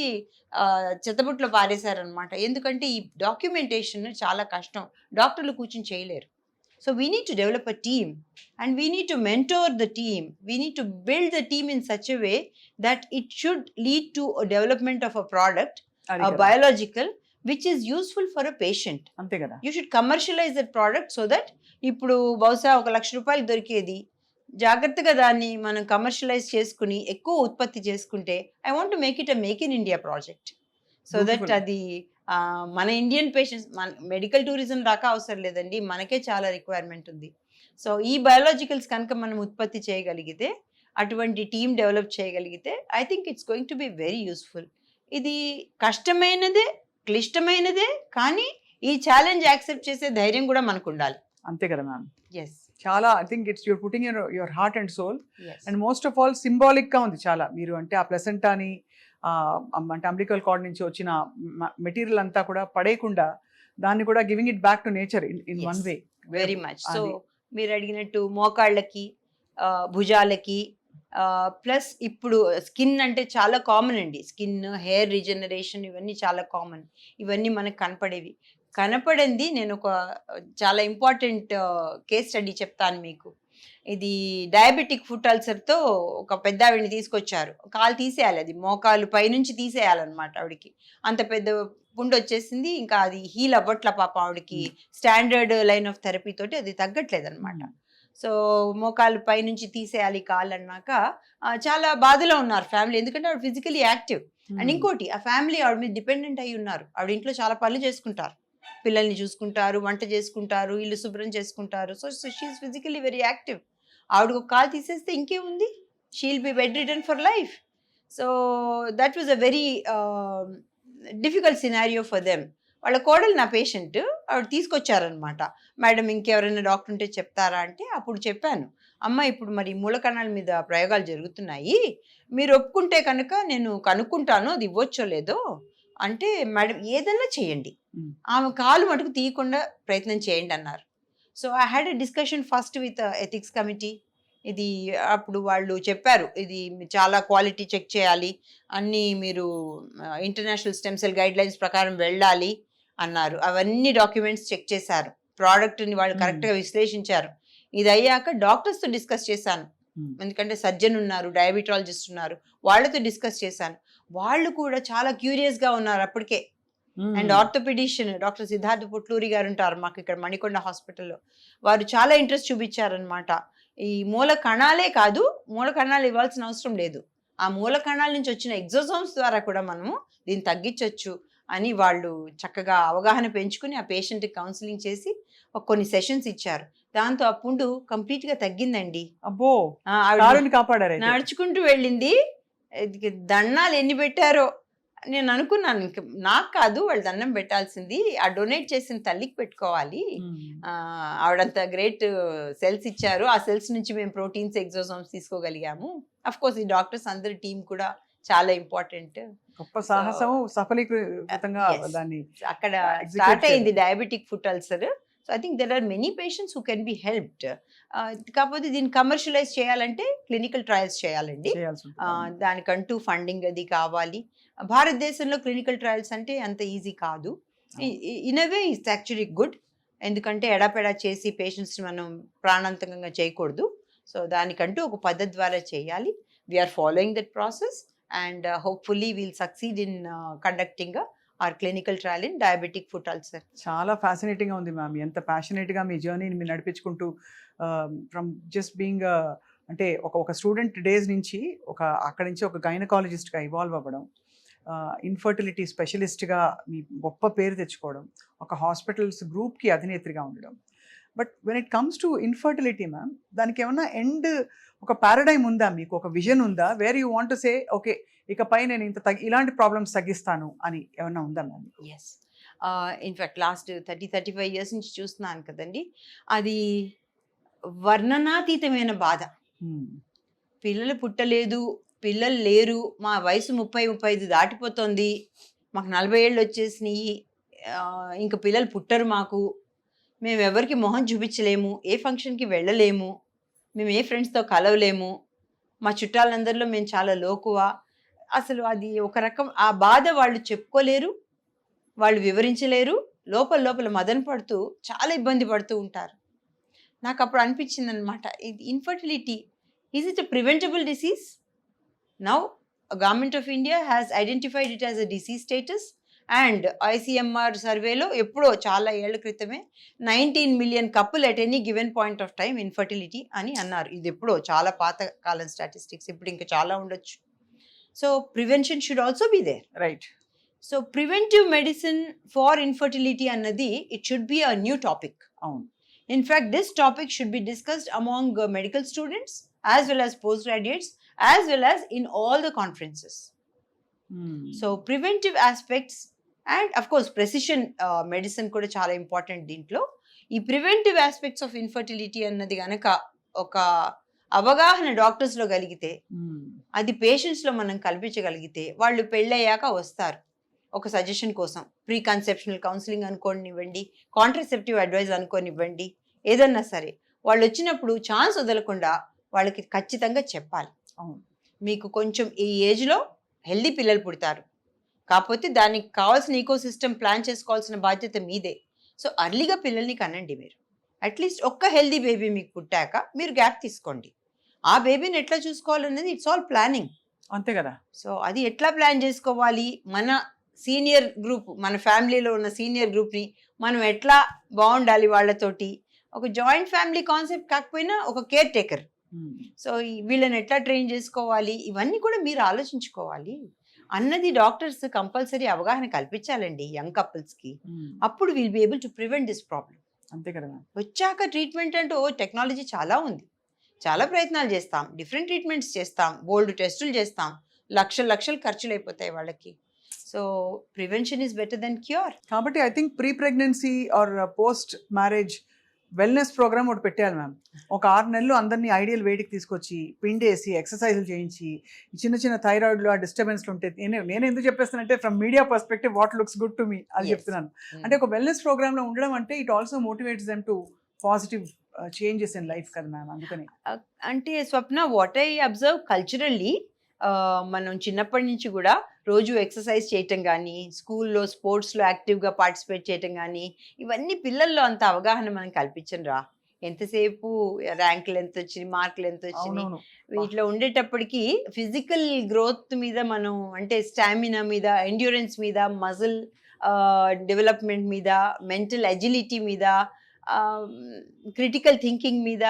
చెత్తబుట్లో పారేశారనమాట. ఎందుకంటే ఈ డాక్యుమెంటేషన్ చాలా కష్టం, డాక్టర్లు కూర్చొని చేయలేరు. So we need to develop a team and we need to mentor the team. We need to build the team in such a way that it should lead to development of a product, biological, which is useful for a patient. అంతే కదా. You should commercialise that product so that ఇప్పుడు బహుశా ₹1,00,000 దొరికేది, జాగ్రత్తగా దాన్ని మనం commercialise చేసుకుని ఎక్కువ ఉత్పత్తి చేసుకుంటే, I want to make it a make in India project. So that అది మన ఇండియన్ పేషెంట్స్, మన మెడికల్ టూరిజం దాకా అవసరం లేదండి, మనకే చాలా రిక్వైర్మెంట్ ఉంది. సో ఈ బయోలాజికల్స్ కనుక మనం ఉత్పత్తి చేయగలిగితే, అటువంటి టీమ్ డెవలప్ చేయగలిగితే, I think it's going to be very useful. ఇది కష్టమైనదే, క్లిష్టమైనదే, కానీ ఈ ఛాలెంజ్ యాక్సెప్ట్ చేసే ధైర్యం కూడా మనకు ఉండాలి. అంతే కదా మ్యామ్. ఎస్, చాలా I think it's your putting your heart and soul. And most of all సింబాలిక్గా ఉంది చాలా. మీరు అంటే ఆ ప్లెసెంటాని అంటే అంబ్లికల్ కార్డ్ నుంచి వచ్చిన మెటీరియల్ అంతా కూడా పడేయకుండా దాన్ని కూడా giving it back to nature in one way. Very much. So మీరు అడిగినట్టు మోకాళ్ళకి, భుజాలకి, ప్లస్ ఇప్పుడు స్కిన్ అంటే చాలా కామన్ అండి. స్కిన్, హెయిర్ రీజనరేషన్ ఇవన్నీ చాలా కామన్. ఇవన్నీ మనకు కనపడింది. నేను ఒక చాలా ఇంపార్టెంట్ కేస్ స్టడీ చెప్తాను మీకు. ఇది డయాబెటిక్ ఫుట్ అల్సర్తో ఒక పెద్ద ఆవిడని తీసుకొచ్చారు. కాలు తీసేయాలి, అది మోకాలు పైనుంచి తీసేయాలన్నమాట. ఆవిడకి అంత పెద్ద పుండు వచ్చేసింది, ఇంకా అది హీల్ అవ్వట్ల పాప. ఆవిడకి స్టాండర్డ్ లైన్ ఆఫ్ థెరపీ తోటి అది తగ్గట్లేదు అనమాట. సో మోకాలు పైనుంచి తీసేయాలి కాళ్ళు అన్నాక చాలా బాధలో ఉన్నారు ఫ్యామిలీ, ఎందుకంటే ఆవిడ ఫిజికలీ యాక్టివ్. అండ్ ఇంకోటి, ఆ ఫ్యామిలీ ఆవిడ మీద డిపెండెంట్ అయి ఉన్నారు. ఆవిడ ఇంట్లో చాలా పనులు చేసుకుంటారు, పిల్లల్ని చూసుకుంటారు, వంట చేసుకుంటారు, ఇల్లు శుభ్రం చేసుకుంటారు. So she's physically very active. ఆవిడకు ఒక కాలు తీసేస్తే ఇంకేముంది, she'll be bedridden for life. So that was a very difficult scenario for them. వాళ్ళ కోడలు నా పేషెంట్, ఆవిడ తీసుకొచ్చారనమాట. మేడం ఇంకెవరైనా డాక్టర్ ఉంటే చెప్తారా అంటే, అప్పుడు చెప్పాను, అమ్మ ఇప్పుడు మరి మూల కణాల మీద ప్రయోగాలు జరుగుతున్నాయి, మీరు ఒప్పుకుంటే కనుక నేను కనుక్కుంటాను అది ఇవ్వచ్చో లేదో అంటే, మేడం ఏదైనా చేయండి, ఆమె కాలు మటుకు తీయకుండా ప్రయత్నం చేయండి అన్నారు. So I had a discussion first with ethics committee. ఇది అప్పుడు వాళ్ళు చెప్పారు, ఇది చాలా క్వాలిటీ చెక్ చేయాలి, అన్నీ మీరు international stem cell guide lines ప్రకారం వెళ్ళాలి అన్నారు. అవన్నీ డాక్యుమెంట్స్ చెక్ చేశారు, ప్రోడక్ట్ని వాళ్ళు కరెక్ట్గా విశ్లేషించారు. ఇది అయ్యాక డాక్టర్స్తో డిస్కస్ చేశాను, ఎందుకంటే సర్జన్ ఉన్నారు, డయాబెటాలజిస్ట్ ఉన్నారు, వాళ్ళతో డిస్కస్ చేశాను. వాళ్ళు కూడా చాలా క్యూరియస్గా ఉన్నారు అప్పటికే. And orthopaedician doctor Siddhartha Putluri గారు ఉంటారు మాకు ఇక్కడ మణికొండ హాస్పిటల్లో, వారు చాలా ఇంట్రెస్ట్ చూపించారనమాట. ఈ మూల కణాలే కాదు, మూల కణాలు ఇవ్వాల్సిన అవసరం లేదు, ఆ మూల కణాల నుంచి వచ్చిన ఎగ్జోసోమ్స్ ద్వారా కూడా మనము దీన్ని తగ్గించవచ్చు అని వాళ్ళు చక్కగా అవగాహన పెంచుకుని ఆ పేషెంట్కి కౌన్సిలింగ్ చేసి కొన్ని సెషన్స్ ఇచ్చారు. దాంతో ఆ పుండు కంప్లీట్గా తగ్గిందండి. అబ్బో, కాపాడారు. నడుచుకుంటూ వెళ్ళింది. దండాలు ఎన్ని పెట్టారో నేను అనుకున్నాను, ఇంక నాకు కాదు వాళ్ళు దండం పెట్టాల్సింది, ఆ డొనేట్ చేసిన తల్లికి పెట్టుకోవాలి. ఆవిడంత గ్రేట్ సెల్స్ ఇచ్చారు, ఆ సెల్స్ నుంచి మేము ప్రోటీన్స్, ఎగ్జోసోమ్స్ తీసుకోగలిగాము. అఫ్ కోర్స్ ఈ డాక్టర్స్ అందరి టీం కూడా చాలా ఇంపార్టెంట్. గొప్ప సాహసం, సఫలీకృతంగా దాన్ని అక్కడ స్టార్ట్ అయింది diabetic foot ulcer. So I think there are many patients who can be helped. కాకపోతే దీన్ని కమర్షియలైజ్ చేయాలంటే క్లినికల్ ట్రయల్స్ చేయాలండి, దానికంటూ ఫండింగ్ అది కావాలి. భారతదేశంలో క్లినికల్ ట్రయల్స్ అంటే అంత ఈజీ కాదు. In a way it's actually good, ఎందుకంటే ఎడాపెడా చేసి పేషెంట్స్ని మనం ప్రాణాంతకంగా చేయకూడదు. సో దానికంటూ ఒక పద్ధతి ద్వారా చేయాలి. We're following that process and hopefully we'll succeed in conducting our clinical trial in diabetic foot ulcer. చాలా ఫ్యాసినేటింగ్గా ఉంది మ్యామ్, ఎంత ప్యాషనేట్గా మీ జర్నీని మీరు నడిపించుకుంటూ ఫ్రమ్ జస్ట్ బీయింగ్ అంటే ఒక స్టూడెంట్ డేస్ నుంచి అక్కడి నుంచి ఒక గైనకాలజిస్ట్గా ఇవాల్వ్ అవ్వడం, ఇన్ఫర్టిలిటీ స్పెషలిస్ట్గా మీ గొప్ప పేరు తెచ్చుకోవడం, ఒక హాస్పిటల్స్ గ్రూప్కి అధినేత్రిగా ఉండడం. But when it comes to infertility ma'am, దానికి ఏమన్నా ఎండ్ ఒక పారాడైమ్ ఉందా, మీకు ఒక విజన్ ఉందా, where you want to say okay ఇకపై నేను ఇలాంటి ప్రాబ్లమ్స్ తగ్గిస్తాను అని ఏమన్నా ఉందా ma'am? Yes, in fact last 35 years నుంచి చూస్తున్నాను కదండి. అది వర్ణనాతీతమైన బాధ. పిల్లలు పుట్టలేదు, పిల్లలు లేరు, మా వయసు 30-35 దాటిపోతుంది, మాకు 40 ఏళ్ళు వచ్చేసినాయి, ఇంక పిల్లలు పుట్టరు మాకు, మేము ఎవరికి మొహం చూపించలేము, ఏ ఫంక్షన్కి వెళ్ళలేము, మేము ఏ ఫ్రెండ్స్తో కలవలేము, మా చుట్టాలందరిలో మేము చాలా లోకువా. అసలు అది ఒక రకం ఆ బాధ వాళ్ళు చెప్పుకోలేరు, వాళ్ళు వివరించలేరు, లోపల లోపల మదన పడుతూ చాలా ఇబ్బంది పడుతూ ఉంటారు. నాకు అప్పుడు అనిపించింది అనమాట, ఇది infertility is it a preventable disease? Now government of India has identified it as a disease status and ICMR సర్వేలో ఎప్పుడో చాలా ఏళ్ల క్రితమే 19 million couple at any given point of time infertility అని అన్నారు. ఇది ఎప్పుడో చాలా పాత కాలం స్టాటిస్టిక్స్, ఇప్పుడు ఇంకా చాలా ఉండొచ్చు. So prevention should also be there, right? So preventive medicine for infertility అన్నది it should be a new topic. అవును. In fact, this topic should be discussed among medical students as well as postgraduates as well as in all the conferences. So preventive aspects and of course precision medicine kuda chaala important dintlo. ఈ preventive aspects of infertility అన్నది కనుక ఒక అవగాహన డాక్టర్స్లో కలిగితే, అది పేషెంట్స్లో మనం కల్పించగలిగితే, వాళ్ళు పెళ్ళయ్యాక వస్తారు ఒక సజెషన్ కోసం. ప్రీ కన్సెప్షనల్ కౌన్సిలింగ్ అనుకోనివ్వండి, కాంట్రసెప్టివ్ అడ్వైజ్ అనుకోనివ్వండి, ఏదన్నా సరే వాళ్ళు వచ్చినప్పుడు ఛాన్స్ వదలకుండా వాళ్ళకి ఖచ్చితంగా చెప్పాలి. మీకు కొంచెం ఈ ఏజ్లో హెల్దీ పిల్లలు పుడతారు, కాకపోతే దానికి కావాల్సిన ఈకో సిస్టమ్ ప్లాన్ చేసుకోవాల్సిన బాధ్యత మీదే. సో అర్లీగా పిల్లల్ని కనండి మీరు. అట్లీస్ట్ ఒక్క హెల్దీ బేబీ మీకు పుట్టాక మీరు గ్యాప్ తీసుకోండి. ఆ బేబీని ఎట్లా చూసుకోవాలనేది ఇట్స్ ఆల్ ప్లానింగ్, అంతే కదా. సో అది ఎట్లా ప్లాన్ చేసుకోవాలి, మన సీనియర్ గ్రూప్, మన ఫ్యామిలీలో ఉన్న సీనియర్ గ్రూప్ని మనం ఎట్లా బాగుండాలి వాళ్ళతోటి, ఒక జాయింట్ ఫ్యామిలీ కాన్సెప్ట్ కాకపోయినా ఒక కేర్ టేకర్, సో వీళ్ళని ఎట్లా ట్రైన్ చేసుకోవాలి, ఇవన్నీ కూడా మీరు ఆలోచించుకోవాలి అన్నది డాక్టర్స్ కంపల్సరీ అవగాహన కల్పించాలండి యంగ్ కపుల్స్కి. అప్పుడు will be able to prevent this problem. అంతే కదా. వచ్చాక ట్రీట్మెంట్ అంటూ టెక్నాలజీ చాలా ఉంది, చాలా ప్రయత్నాలు చేస్తాం, డిఫరెంట్ ట్రీట్మెంట్స్ చేస్తాం, బోల్డ్ టెస్టులు చేస్తాం, లక్షలు ఖర్చులు అయిపోతాయి వాళ్ళకి. So prevention is better than cure. కాబట్టి I think pre pregnancy or post marriage wellness programme ఒకటి పెట్టాలి మ్యామ్. ఒక 6 నెలలు అందరినీ ఐడియల్ వెయిట్కి తీసుకొచ్చి పిండేసి ఎక్సర్సైజులు చేయించి, చిన్న చిన్న థైరాయిడ్లో ఆ డిస్టర్బెన్స్లు ఉంటే, నేను ఎందుకు చెప్పేస్తానంటే from media perspective what looks good to me అది చెప్తున్నాను. అంటే ఒక వెల్నెస్ ప్రోగ్రామ్లో ఉండడం అంటే it also motivates them to positive changes in life కదా మ్యామ్. అందుకని అంటే Swapna, what I observe culturally, మనం చిన్నప్పటి నుంచి కూడా రోజు ఎక్సర్సైజ్ చేయటం కానీ, స్కూల్లో స్పోర్ట్స్లో యాక్టివ్గా పార్టిసిపేట్ చేయటం కానీ, ఇవన్నీ పిల్లల్లో అంత అవగాహన మనం కల్పించం రా. ఎంతసేపు ర్యాంకులు ఎంత వచ్చినాయి, మార్కులు ఎంత వచ్చినాయి, వీటిలో ఉండేటప్పటికి ఫిజికల్ గ్రోత్ మీద మనం, అంటే స్టామినా మీద, ఎండ్యూరెన్స్ మీద, మజిల్ డెవలప్మెంట్ మీద, మెంటల్ అజిలిటీ మీద, క్రిటికల్ థింకింగ్ మీద,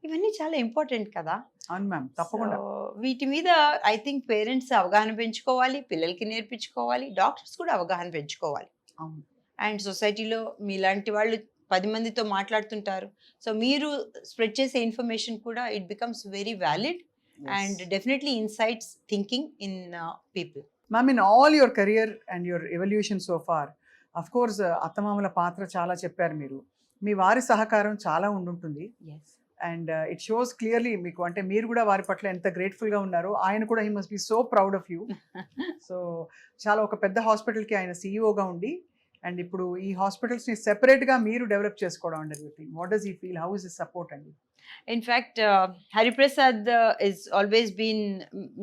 ఇవన్నీ చాలా ఇంపార్టెంట్ కదా. అవును మ్యామ్, తప్పకుండా. వీటి మీద ఐ థింక్ పేరెంట్స్ అవగాహన పెంచుకోవాలి, పిల్లలకి నేర్పించుకోవాలి, డాక్టర్స్ కూడా అవగాహన పెంచుకోవాలి. అండ్ సొసైటీలో మీలాంటి వాళ్ళు 10 మందితో మాట్లాడుతుంటారు, సో మీరు స్ప్రెడ్ చేసే ఇన్ఫర్మేషన్ కూడా it becomes very valid and definitely insights thinking in people. Ma'am, in all your career and your evolution so far, of course అత్తమామల పాత్ర చాలా చెప్పారు మీరు, మీ వారి సహకారం చాలా ఉండుంటుంది. అండ్ ఇట్ షోస్ క్లియర్లీ మీకు, అంటే మీరు కూడా వారి పట్ల ఎంత గ్రేట్ఫుల్గా ఉన్నారో, ఆయన కూడా he must be so proud of you. So చాలా ఒక పెద్ద హాస్పిటల్కి ఆయన సీఈఓగా ఉండి, అండ్ ఇప్పుడు ఈ హాస్పిటల్స్ని సెపరేట్గా మీరు డెవలప్ చేసుకోవడం అండి. Everything, what does he feel, how is his support అండి? In fact Hariprasad is always been,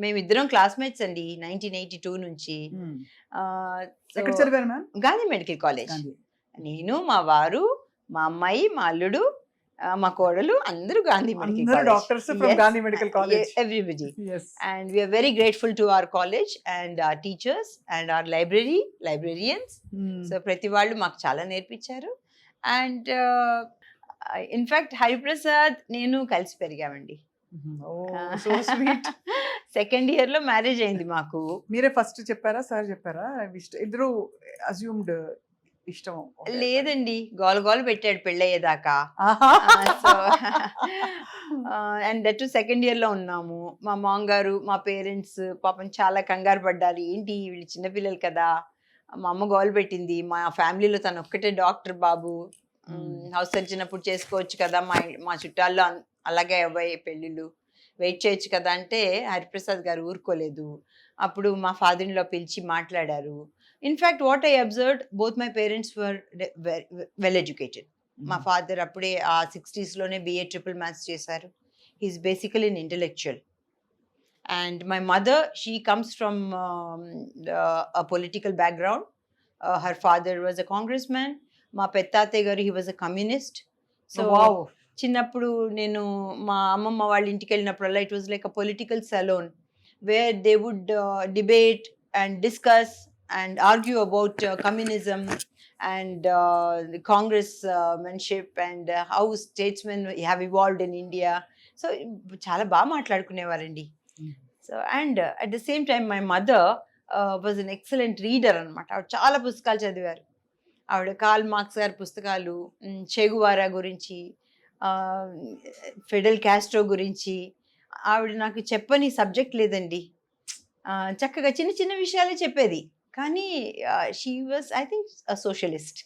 మేమిద్దరం క్లాస్మేట్స్ అండి 1982 నుంచి. ఎక్కడ చదివారు మ్యామ్? Gandhi medical college. నేను, మా వారు, మా అమ్మాయి, మా అల్లుడు, మా కోడలు అందరూ Gandhi medical college. Doctors from Gandhi medical college, everybody. And we're very grateful to our college and our teachers and our librarians. So ప్రతి వాళ్ళు మాకు చాలా నేర్పించారు. అండ్ ఇన్ఫ్యాక్ట్ హరిప్రసాద్ నేను కలిసి పెరిగామండి. సెకండ్ ఇయర్ లో మ్యారేజ్ అయింది మాకు. మీరే ఫస్ట్ చెప్పారా, సార్ చెప్పారా? ఇద్దరు అజ్యూమ్డ్ ఇష్టం? లేదండి, గోల పెట్టాడు పెళ్ళయ్యేదాకా. అండ్ దట్ సెకండ్ ఇయర్ లో ఉన్నాము. మా మామగారు, మా పేరెంట్స్ పాపం చాలా కంగారు పడ్డారు, ఏంటి వీళ్ళు చిన్నపిల్లలు కదా, మా అమ్మ గోల్ పెట్టింది, మా ఫ్యామిలీలో తను ఒక్కటే డాక్టర్ బాబు, హౌస్ సర్జన్ అప్పుడు చేసుకోవచ్చు కదా, మా చుట్టాల్లో అలాగే అబ్బాయి పెళ్ళిళ్ళు వెయిట్ చేయొచ్చు కదా అంటే హరిప్రసాద్ గారు ఊరుకోలేదు. అప్పుడు మా ఫాదర్లో పిలిచి మాట్లాడారు. In fact what I observed, both my parents were well educated. మా ఫాదర్ అప్పుడే ఆ 60s లోనే BA ట్రిపుల్ మ్యాథ్స్ చేశారు. He's basically an intellectual. And my mother, she comes from a political background. Her father was a congressman. మా పెత్తాతయ్య గారు, he was a communist. So wow. చిన్నప్పుడు నేను మా అమ్మమ్మ వాళ్ళ ఇంటికి వెళ్ళినప్పుడల్లా it was like a political salon where they would debate and discuss and argue about communism and congressmanship and how statesmen have evolved in India. So చాలా బాగా మాట్లాడుకునేవారండి. So and at the same time my mother was an excellent reader అనమాట. ఆవిడ చాలా పుస్తకాలు చదివారు. ఆవిడ Karl Marx గారి పుస్తకాలు, చెగువారా గురించి, ఫిడెల్ కాస్ట్రో గురించి, ఆవిడ నాకు చెప్పని సబ్జెక్ట్ లేదండి. చక్కగా చిన్న చిన్న విషయాలే చెప్పేది. కానీ she was, I think, a socialist.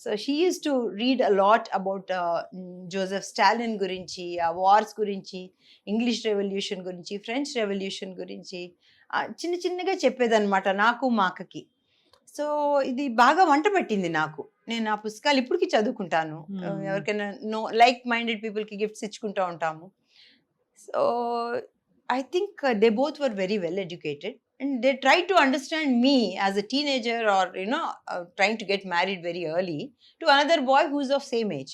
So she use to read a lot about Joseph Stalin గురించి, ఆ వార్స్ గురించి, ఇంగ్లీష్ రెవల్యూషన్ గురించి, ఫ్రెంచ్ రెవల్యూషన్ గురించి చిన్న చిన్నగా చెప్పేదన్నమాట నాకు మా అక్కకి. సో ఇది బాగా వంట పెట్టింది నాకు. నేను ఆ పుస్తకాలు ఇప్పటికీ చదువుకుంటాను. ఎవరికైనా లైక్ మైండెడ్ పీపుల్కి గిఫ్ట్స్ ఇచ్చుకుంటూ ఉంటాము. So I think they both were very well educated and they tried to understand me as a teenager, or trying to get married very early to another boy who's of same age.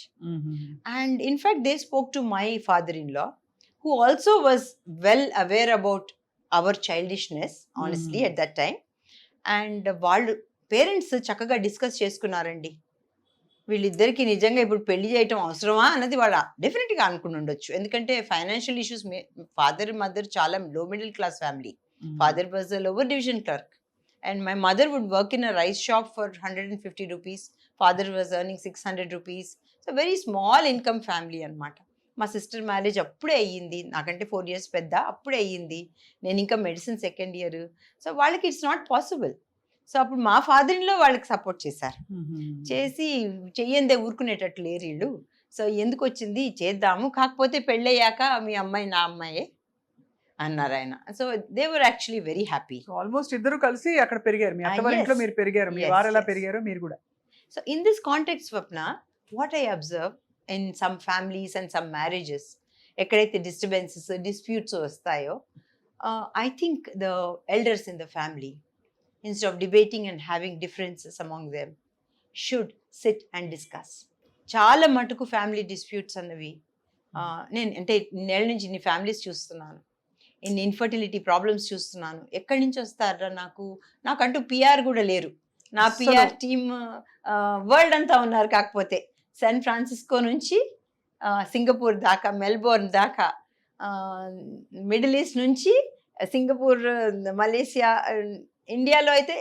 And in fact they spoke to my father-in-law, who also was well aware about our childishness, honestly, at that time. And వాళ్ళు parents చక్కగా discuss చేసుకున్నారండి. వీళ్ళిద్దరికి నిజంగా ఇప్పుడు పెళ్లి చేయటం అవసరమా అన్నది వాళ్ళు డెఫినెట్గా అనుకుని ఉండొచ్చు. ఎందుకంటే ఫైనాన్షియల్ ఇష్యూస్, ఫాదర్ మదర్ చాలా లో middle class family. Father was a lower division clerk and my mother would work in a rice shop for 150 rupees. Father was earning 600 rupees. So very small income family అన్నమాట. మా sister marriage అప్పుడే అయ్యింది, నాకంటే 4 years పెద్ద, అప్పుడే అయ్యింది. నేను ఇంకా మెడిసిన్ సెకండ్ ఇయర్. సో వాళ్ళకి ఇట్స్ నాట్ పాసిబుల్. సో అప్పుడు మా ఫాదర్లో వాళ్ళకి సపోర్ట్ చేశారు. చేసి చెయ్యందే ఊరుకునేటట్లు లేరు వీళ్ళు. సో ఎందుకు వచ్చింది, చేద్దాము, కాకపోతే పెళ్ళయ్యాక మీ అమ్మాయి నా అమ్మాయే అన్నారు ఆయన. So they were actually very happy. Almost ఇద్దరు కలిసి అక్కడ పెరిగారు. మీ అత్తవారి ఇంట్లో మీరు పెరిగారు, మీ వారు ఎలా పెరిగారో మీరు కూడా. So in this context Swapna, what I observe in some families and some marriages, ఎక్కడైతే డిస్టర్బెన్సెస్, డిస్ప్యూట్స్ వస్తాయో, I think the elders in the family, instead of debating and having differences among them, should SIT and discuss. చాలా మటుకు family disputes అన్నవి, నేను అంటే నెల నుంచి ఇన్ని ఫ్యామిలీస్ చూస్తున్నాను, ఇన్ని ఇన్ఫర్టిలిటీ ప్రాబ్లమ్స్ చూస్తున్నాను. ఎక్కడి నుంచి వస్తారా, నాకంటూ పిఆర్ కూడా లేరు. నా పిఆర్ టీమ్ వరల్డ్ అంతా ఉన్నారు. కాకపోతే శాన్ ఫ్రాన్సిస్కో నుంచి సింగపూర్ దాకా, మెల్బోర్న్ దాకా, మిడిల్ ఈస్ట్ నుంచి సింగపూర్, మలేసియా, ఇండియాలో అయితే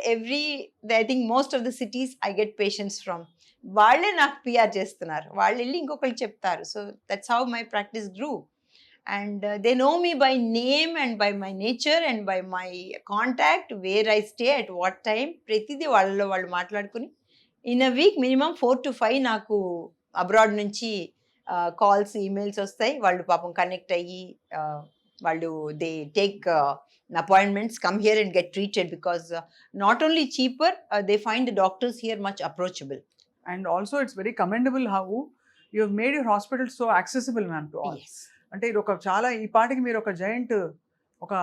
I think most of the cities I get patients from. వాళ్ళే నాకు పిఆర్ చేస్తున్నారు, వాళ్ళు వెళ్ళి ఇంకొకరికి చెప్తారు. So that's how my practice grew. And they know me by name and by my nature and by my contact, where I stay at what time. ప్రతిదీ వాళ్ళలో వాళ్ళు మాట్లాడుకుని in a week minimum 4 to 5 నాకు abroad నుంచి calls, emails వస్తాయి. వాళ్ళు పాపం connect అయ్యి వాళ్ళు they take appointments, come here and get treated, because not only cheaper, they find the doctors here much approachable. And also it's very commendable how you have made your hospital so accessible, ma'am, to all. Yes. అంటే ఇది ఒక చాలా, ఈ పాటికి మీరు ఒక giant, ఒక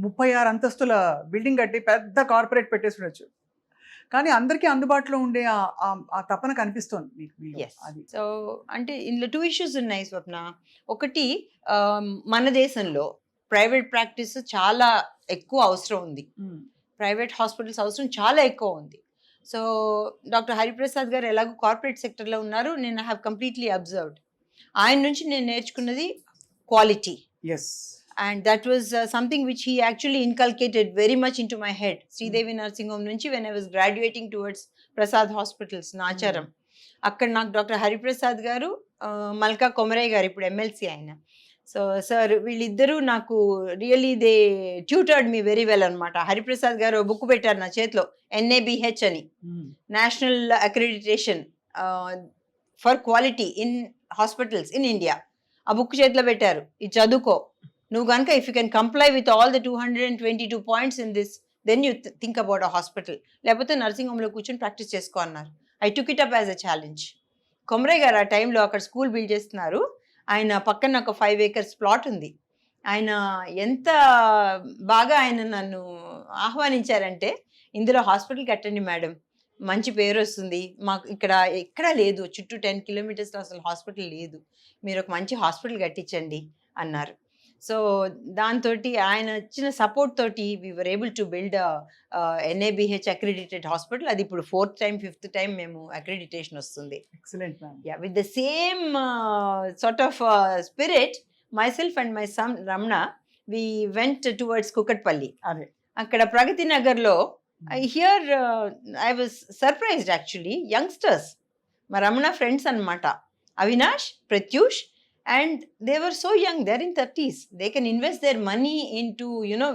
36 అంతస్తుల బిల్డింగ్ కట్టి పెద్ద కార్పొరేట్ పెట్టేసి ఉండొచ్చు. కానీ అందరికీ అందుబాటులో ఉండే ఆ తపన కనిపిస్తోంది మీకు. అది సో అంటే ఇందులో 2 issues ఉన్నాయి స్వప్న. ఒకటి, మన దేశంలో ప్రైవేట్ ప్రాక్టీస్ చాలా ఎక్కువ అవసరం ఉంది. ప్రైవేట్ హాస్పిటల్స్ అవసరం చాలా ఎక్కువ ఉంది. సో డాక్టర్ హరిప్రసాద్ గారు ఎలాగో కార్పొరేట్ సెక్టర్లో ఉన్నారు, నేను హ్యావ్ కంప్లీట్లీ అబ్జర్వ్డ్. ఆయన నుంచి నేను నేర్చుకున్నది quality. Yes. And that was something which he actually inculcated very much into my head. Sridevi Nursing Home nunchi, when I was graduating towards Prasad Hospitals, Nacharam. అక్కడ నాకు doctor Hariprasad గారు, మల్కా కొమరయ్య గారు ఇప్పుడు MLC ఆయన. సో సార్ వీళ్ళిద్దరూ నాకు really they tutored me very well అనమాట. Hariprasad garu book పెట్టారు నా చేతిలో, NABH అని, national accreditation for quality in hospitals in India. ఆ బుక్ చేతిలో పెట్టారు, ఇది చదువుకో, నువ్వు కనుక if you can comply with all the 222 points in this then you think about a hospital, లేకపోతే నర్సింగ్ హోమ్లో కూర్చొని ప్రాక్టీస్ చేసుకో అన్నారు. I took it up as a challenge. Komaraiah garu ఆ టైంలో అక్కడ స్కూల్ బిల్డ్ చేస్తున్నారు. ఆయన పక్కన ఒక 5 acres ప్లాట్ ఉంది. ఆయన ఎంత బాగా ఆయన నన్ను ఆహ్వానించారంటే, ఇందులో హాస్పిటల్ కట్టండి మేడం, మంచి పేరు వస్తుంది, మాకు ఇక్కడ ఎక్కడా లేదు, చుట్టూ 10 kilometers అసలు హాస్పిటల్ లేదు, మీరు ఒక మంచి హాస్పిటల్ కట్టించండి అన్నారు. సో దాంతో ఆయన ఇచ్చిన సపోర్ట్ తోటి we were able to build NABH accredited hospital. అది ఇప్పుడు 4th time 5th time మేము అక్రిడిటేషన్ వస్తుంది. Excellent ma'am. Yeah, with the same sort of spirit, myself and my son Ramna, we went towards Kukatpalli. అదే అక్కడ ప్రగతి నగర్లో here I was surprised actually. Youngsters మా Ramana friends అనమాట, Avinash, Pratyush, and they were so young, they're in 30s, they can invest their money into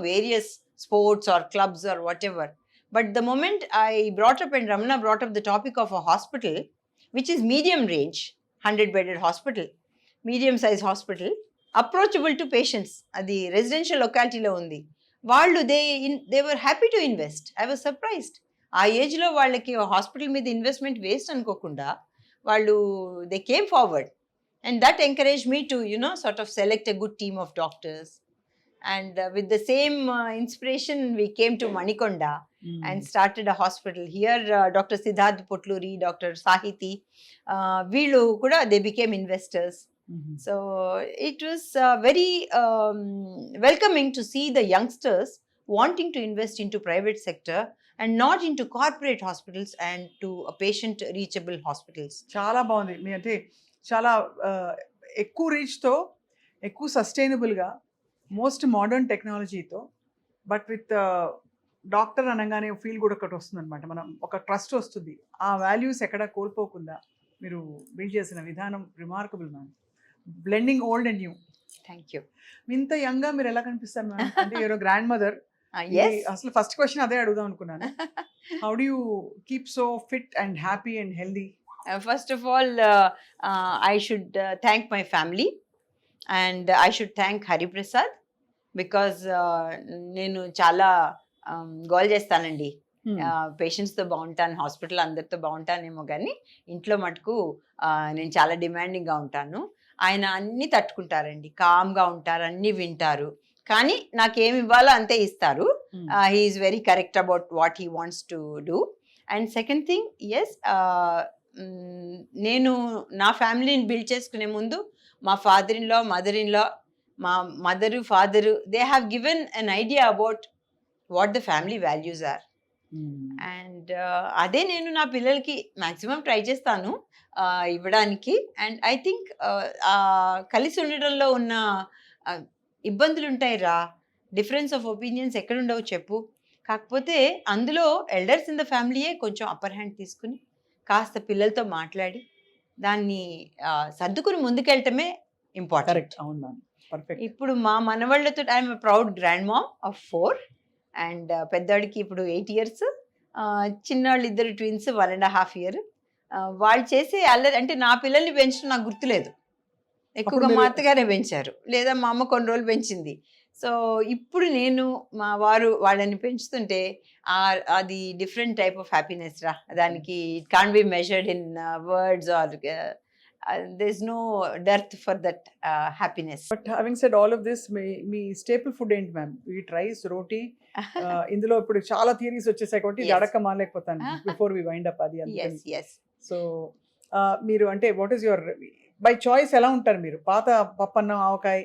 various sports or clubs or whatever. But the moment I brought up and Ramana brought up the topic of a hospital which is medium range, 100-bedded hospital, medium size hospital, approachable to patients, adi residential locality lo undi, వాళ్ళు they were happy to invest. I was surprised. ఆ age లో వాళ్ళకి hospital మీద investment waste అనుకోకుండా వాళ్ళు they came forward. And that encouraged me to, sort of select a good team of doctors. And with the same inspiration, we came to Manikonda and started a hospital. Here, Dr. Siddharth Potluri, Dr. Sahiti, Veelu kuda, they became investors. So it was very welcoming to see the youngsters wanting to invest into private sector and not into corporate hospitals and to a patient reachable hospitals. చాలా బాగుంది మీ అంటే చాలా ఎక్కువ రీచ్తో, ఎక్కువ సస్టైనబుల్గా, most modern టెక్నాలజీతో, but with doctor అనగానే feel కూడా ఒకటి వస్తుంది అనమాట. మనం ఒక ట్రస్ట్ వస్తుంది, ఆ వాల్యూస్ ఎక్కడ కోల్పోకుండా మీరు బిల్డ్ చేసిన విధానం remarkable ma'am. Blending old and new. Thank you. ఇంత యంగ్గా మీరు ఎలా కనిపిస్తారు మ్యామ్? అంటే యూర్ గ్రాండ్ మదర్. Yes. అసలు ఫస్ట్ క్వశ్చన్ అదే అడుగుదాం అనుకున్నాను. How do you keep so fit and happy and healthy? First of all, I should thank my family, and I should thank Hari Prasad, because నేను చాలా goal చేస్తానండి. పేషెంట్స్తో బాగుంటాను, hospital అందరితో బాగుంటానేమో, కానీ ఇంట్లో మటుకు నేను చాలా డిమాండింగ్గా ఉంటాను. ఆయన అన్నీ తట్టుకుంటారండి, కామ్గా ఉంటారు, అన్నీ వింటారు, కానీ నాకేమి ఇవ్వాలో అంతే ఇస్తారు. He is very correct about what he wants to do. And second thing, yes, నేను నా ఫ్యామిలీని బిల్డ్ చేసుకునే ముందు మా father in law, mother in law, మా mother, father, they have given an idea about what the family values are. And అదే నేను నా పిల్లలకి మ్యాక్సిమం ట్రై చేస్తాను ఇవ్వడానికి. అండ్ ఐ థింక్ కలిసి ఉండడంలో ఉన్న ఇబ్బందులు ఉంటాయి రా, డిఫరెన్స్ ఆఫ్ ఒపీనియన్స్ ఎక్కడుండవు చెప్పు, కాకపోతే అందులో ఎల్డర్స్ ఇన్ ద ఫ్యామిలీయే కొంచెం అప్పర్ హ్యాండ్ తీసుకుని కాస్త పిల్లలతో మాట్లాడి దాన్ని సర్దుకుని ముందుకెళ్ళటమే ఇంపార్టెంట్. ఇప్పుడు మా మనవాళ్ళతో I'm proud grandmom of 4, and పెద్దవాడికి ఇప్పుడు 8 years, చిన్నవాళ్ళు ఇద్దరు ట్విన్స్ 1.5 years. వాళ్ళు చేసే అల్లరి అంటే నా పిల్లల్ని పెంచడం నాకు గుర్తులేదు, ఎక్కువగా మా అత్తగారే పెంచారు, లేదా మా అమ్మ కొన్ని రోజులు పెంచింది. సో ఇప్పుడు నేను మా వారు వాళ్ళని పెంచుతుంటే అది డిఫరెంట్ టైప్ ఆఫ్ హ్యాపీనెస్ రా, దానికి it can be measured in words or there is no dearth for that happiness. But having said all of this, me staple food ఏంటి మ్యామ్? ఈట్ రైస్, రోటీ. ఇందులో ఇప్పుడు చాలా థియరీస్ వచ్చేసాయి కాబట్టి ఇది అడక్క మాలేకపోతాను before we wind up. అది so మీరు అంటే what is your by choice ఎలా ఉంటారు మీరు? పాత పప్పన్నం, ఆవకాయ,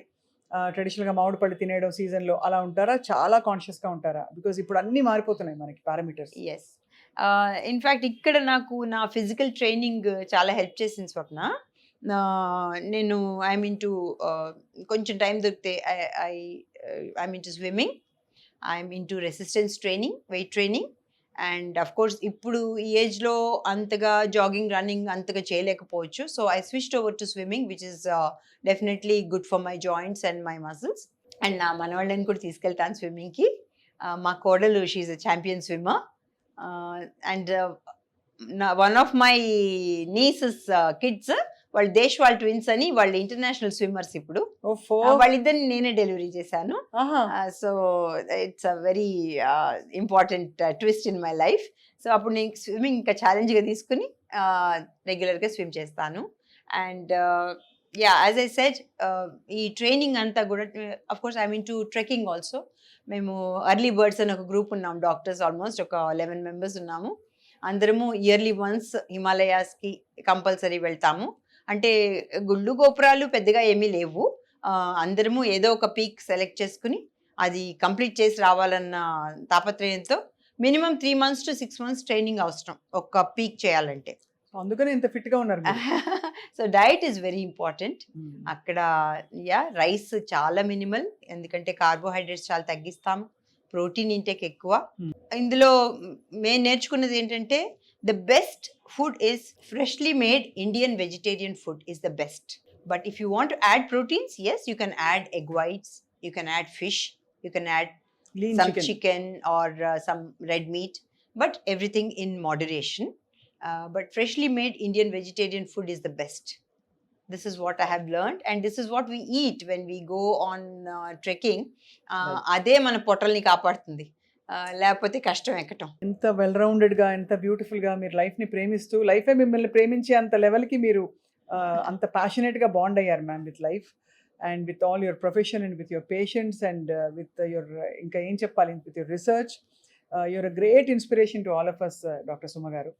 ట్రెడిషనల్గా మామిడి పళ్ళు తినేయడం సీజన్లో అలా ఉంటారా? చాలా కాన్షియస్గా ఉంటారా? బికాజ్ ఇప్పుడు అన్నీ మారిపోతున్నాయి మనకి పారామీటర్స్. ఎస్, ఇన్ఫ్యాక్ట్ ఇక్కడ నాకు నా ఫిజికల్ ట్రైనింగ్ చాలా హెల్ప్ చేసింది స్వప్న. నేను ఐఎమ్ ఇంటూ కొంచెం టైం దొరికితే I'm into swimming, I'm into resistance training, weight training, and of course ఇప్పుడు ఈ ఏజ్లో అంతగా జాగింగ్ రన్నింగ్ అంతగా చేయలేకపోవచ్చు. So I switched over to swimming which is definitely good for my joints and my muscles. And నా మనవాళ్ళని కూడా తీసుకెళ్తాను స్విమ్మింగ్కి. మా కోడలు she's a champion swimmer. And one of my nieces kids వాళ్ళు దేశ్వాల్ ట్విన్స్ అని వాళ్ళు ఇంటర్నేషనల్ స్విమ్మర్స్ ఇప్పుడు. వాళ్ళిద్దరిని నేనే డెలివరీ చేశాను. So it's a very important twist in my life. So అప్పుడు నేను స్విమ్మింగ్ ఇంకా ఛాలెంజ్గా తీసుకుని రెగ్యులర్గా స్విమ్ చేస్తాను. And yeah as I said ఈ ట్రైనింగ్ అంతా కూడా of course I mean to trekking also. మేము అర్లీ బర్డ్స్ అని ఒక గ్రూప్ ఉన్నాం, డాక్టర్స్ ఆల్మోస్ట్ ఒక 11 members ఉన్నాము. అందరము ఇయర్లీ వన్స్ హిమాలయాస్కి కంపల్సరీ వెళ్తాము. అంటే గుళ్ళు గోపురాలు పెద్దగా ఏమీ లేవు. అందరము ఏదో ఒక పీక్ సెలెక్ట్ చేసుకుని అది కంప్లీట్ చేసి రావాలన్న తాపత్రయంతో minimum 3 months to 6 months training అవసరం ఒక పీక్ చేయాలంటే. అందుకని ఇంత ఫిట్ గా ఉన్నారు. So diet is very important. అక్కడ యా రైస్ చాలా మినిమల్, ఎందుకంటే కార్బోహైడ్రేట్స్ చాలా తగ్గిస్తాము, ప్రోటీన్ ఇంటేక్ ఎక్కువ. ఇందులో మేము నేర్చుకున్నది ఏంటంటే the best food is freshly made Indian vegetarian food is the best. But if you want to add proteins, yes, you can add egg whites, you can add fish, you can add Lean some chicken or some red meat, but everything in moderation. But freshly made Indian vegetarian food is the best. This is what I have learned, and this is what we eat when we go on trekking. Ade mana pottalni kaapadutundi, లేకపోతే కష్టం ఎక్కటం. ఎంత well rounded గా, ఎంత beautiful గా మీరు life ని ప్రేమిస్తూ లైఫే మిమ్మల్ని ప్రేమించే అంత లెవెల్ కి మీరు అంత ప్యాషనేట్ గా బాండ్ అయ్యారు ma'am with life and with all your profession and with your patients and with your ఇంకా ఏం చెప్పాలి with your research. Your a great inspiration to all of us doctor Suma garu.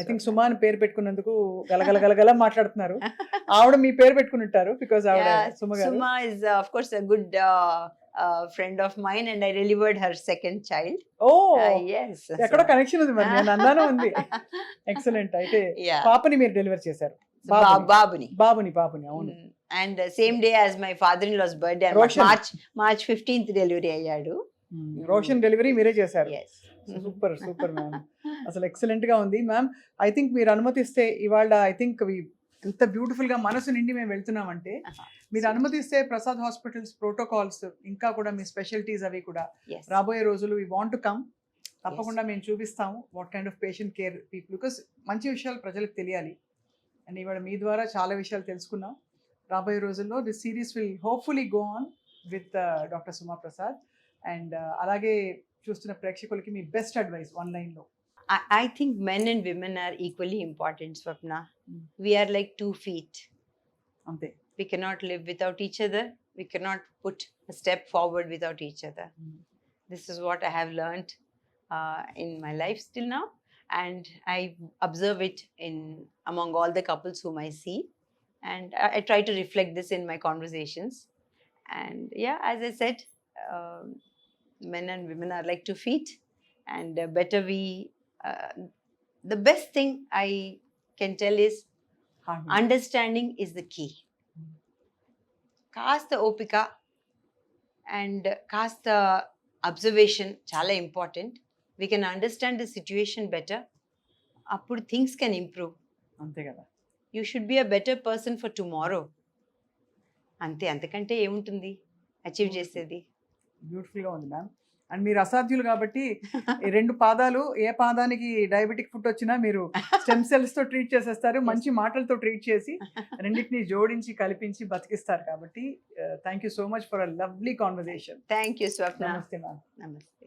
I think Suma అని పేరు పెట్టుకున్నందుకు గలగల మాట్లాడుతున్నారు. ఆవిడ మీ పేరు పెట్టుకుని ఉంటారు బికాస్ ఆవిడ సుమ గారు. Suma is of course a good friend of mine and I delivered her second child. Yes, ఎక్కడ కనెక్షన్ ఉంది మరి, నేను అన్నాను ఉంది. ఎక్సలెంట్. అయితే పాపని మీరు డెలివర్ చేశారు? బాబుని అవును. And same day as my father in law's birthday, March 15th delivery అయ్యాడు. రోషన్ డెలివరీ మీరే చేశారు. సూపర్ మ్యామ్, అసలు ఎక్సలెంట్ గా ఉంది మ్యామ్. ఐ థింక్ మీరు అనుమతిస్తే ఇవాళ ఐ థింక్ ఎంత బ్యూటిఫుల్ గా మనసు నిండి మేము వెళ్తున్నామంటే, మీరు అనుమతిస్తే ప్రసాద్ హాస్పిటల్స్ ప్రోటోకాల్స్ ఇంకా కూడా మీ స్పెషాలిటీస్ అవి కూడా రాబోయే రోజులు వి వాంట్ టు కమ్, తప్పకుండా మేము చూపిస్తాము what kind of patient care people, because మంచి విషయాలు ప్రజలకు తెలియాలి. అండ్ ఇవాళ మీ ద్వారా చాలా విషయాలు తెలుసుకున్నాం. రాబోయే రోజుల్లో this series will hopefully go on with doctor Suma Prasad. And అలాగే చూస్తున్న ప్రేక్షకులకి మీ బెస్ట్ అడ్వైస్ 1 line లో. I think men and women are equally important, Swapna. We are like 2 feet. Ante. We cannot live without each other. We cannot put a step forward without each other. This is what I have learned in my life still now. And I observe it among all the couples whom I see. And I try to reflect this in my conversations. And yeah, as I said, men and women are like 2 feet. And better we... the best thing I can tell is understanding is the key. కాస్త ఓపిక and కాస్త observation చాలా important. We can understand the situation better, అప్పుడు things can improve. అంతే కదా. You should be a better person for tomorrow. అంతే, అంతకంటే ఏముంటుంది అచీవ్ చేసేది. బ్యూటిఫుల్గా ఉంది మ్యామ్. అండ్ మీరు అసాధ్యులు కాబట్టి 2 పాదాలు, ఏ పాదానికి డయాబెటిక్ ఫుడ్ వచ్చినా మీరు స్టెమ్ సెల్స్ తో ట్రీట్ చేసేస్తారు, మంచి మాటలతో ట్రీట్ చేసి రెండింటిని జోడించి కల్పించి బతికిస్తారు. కాబట్టి thank you so much for a lovely conversation. Thank you Swapna. నమస్తే మ్యామ్. నమస్తే.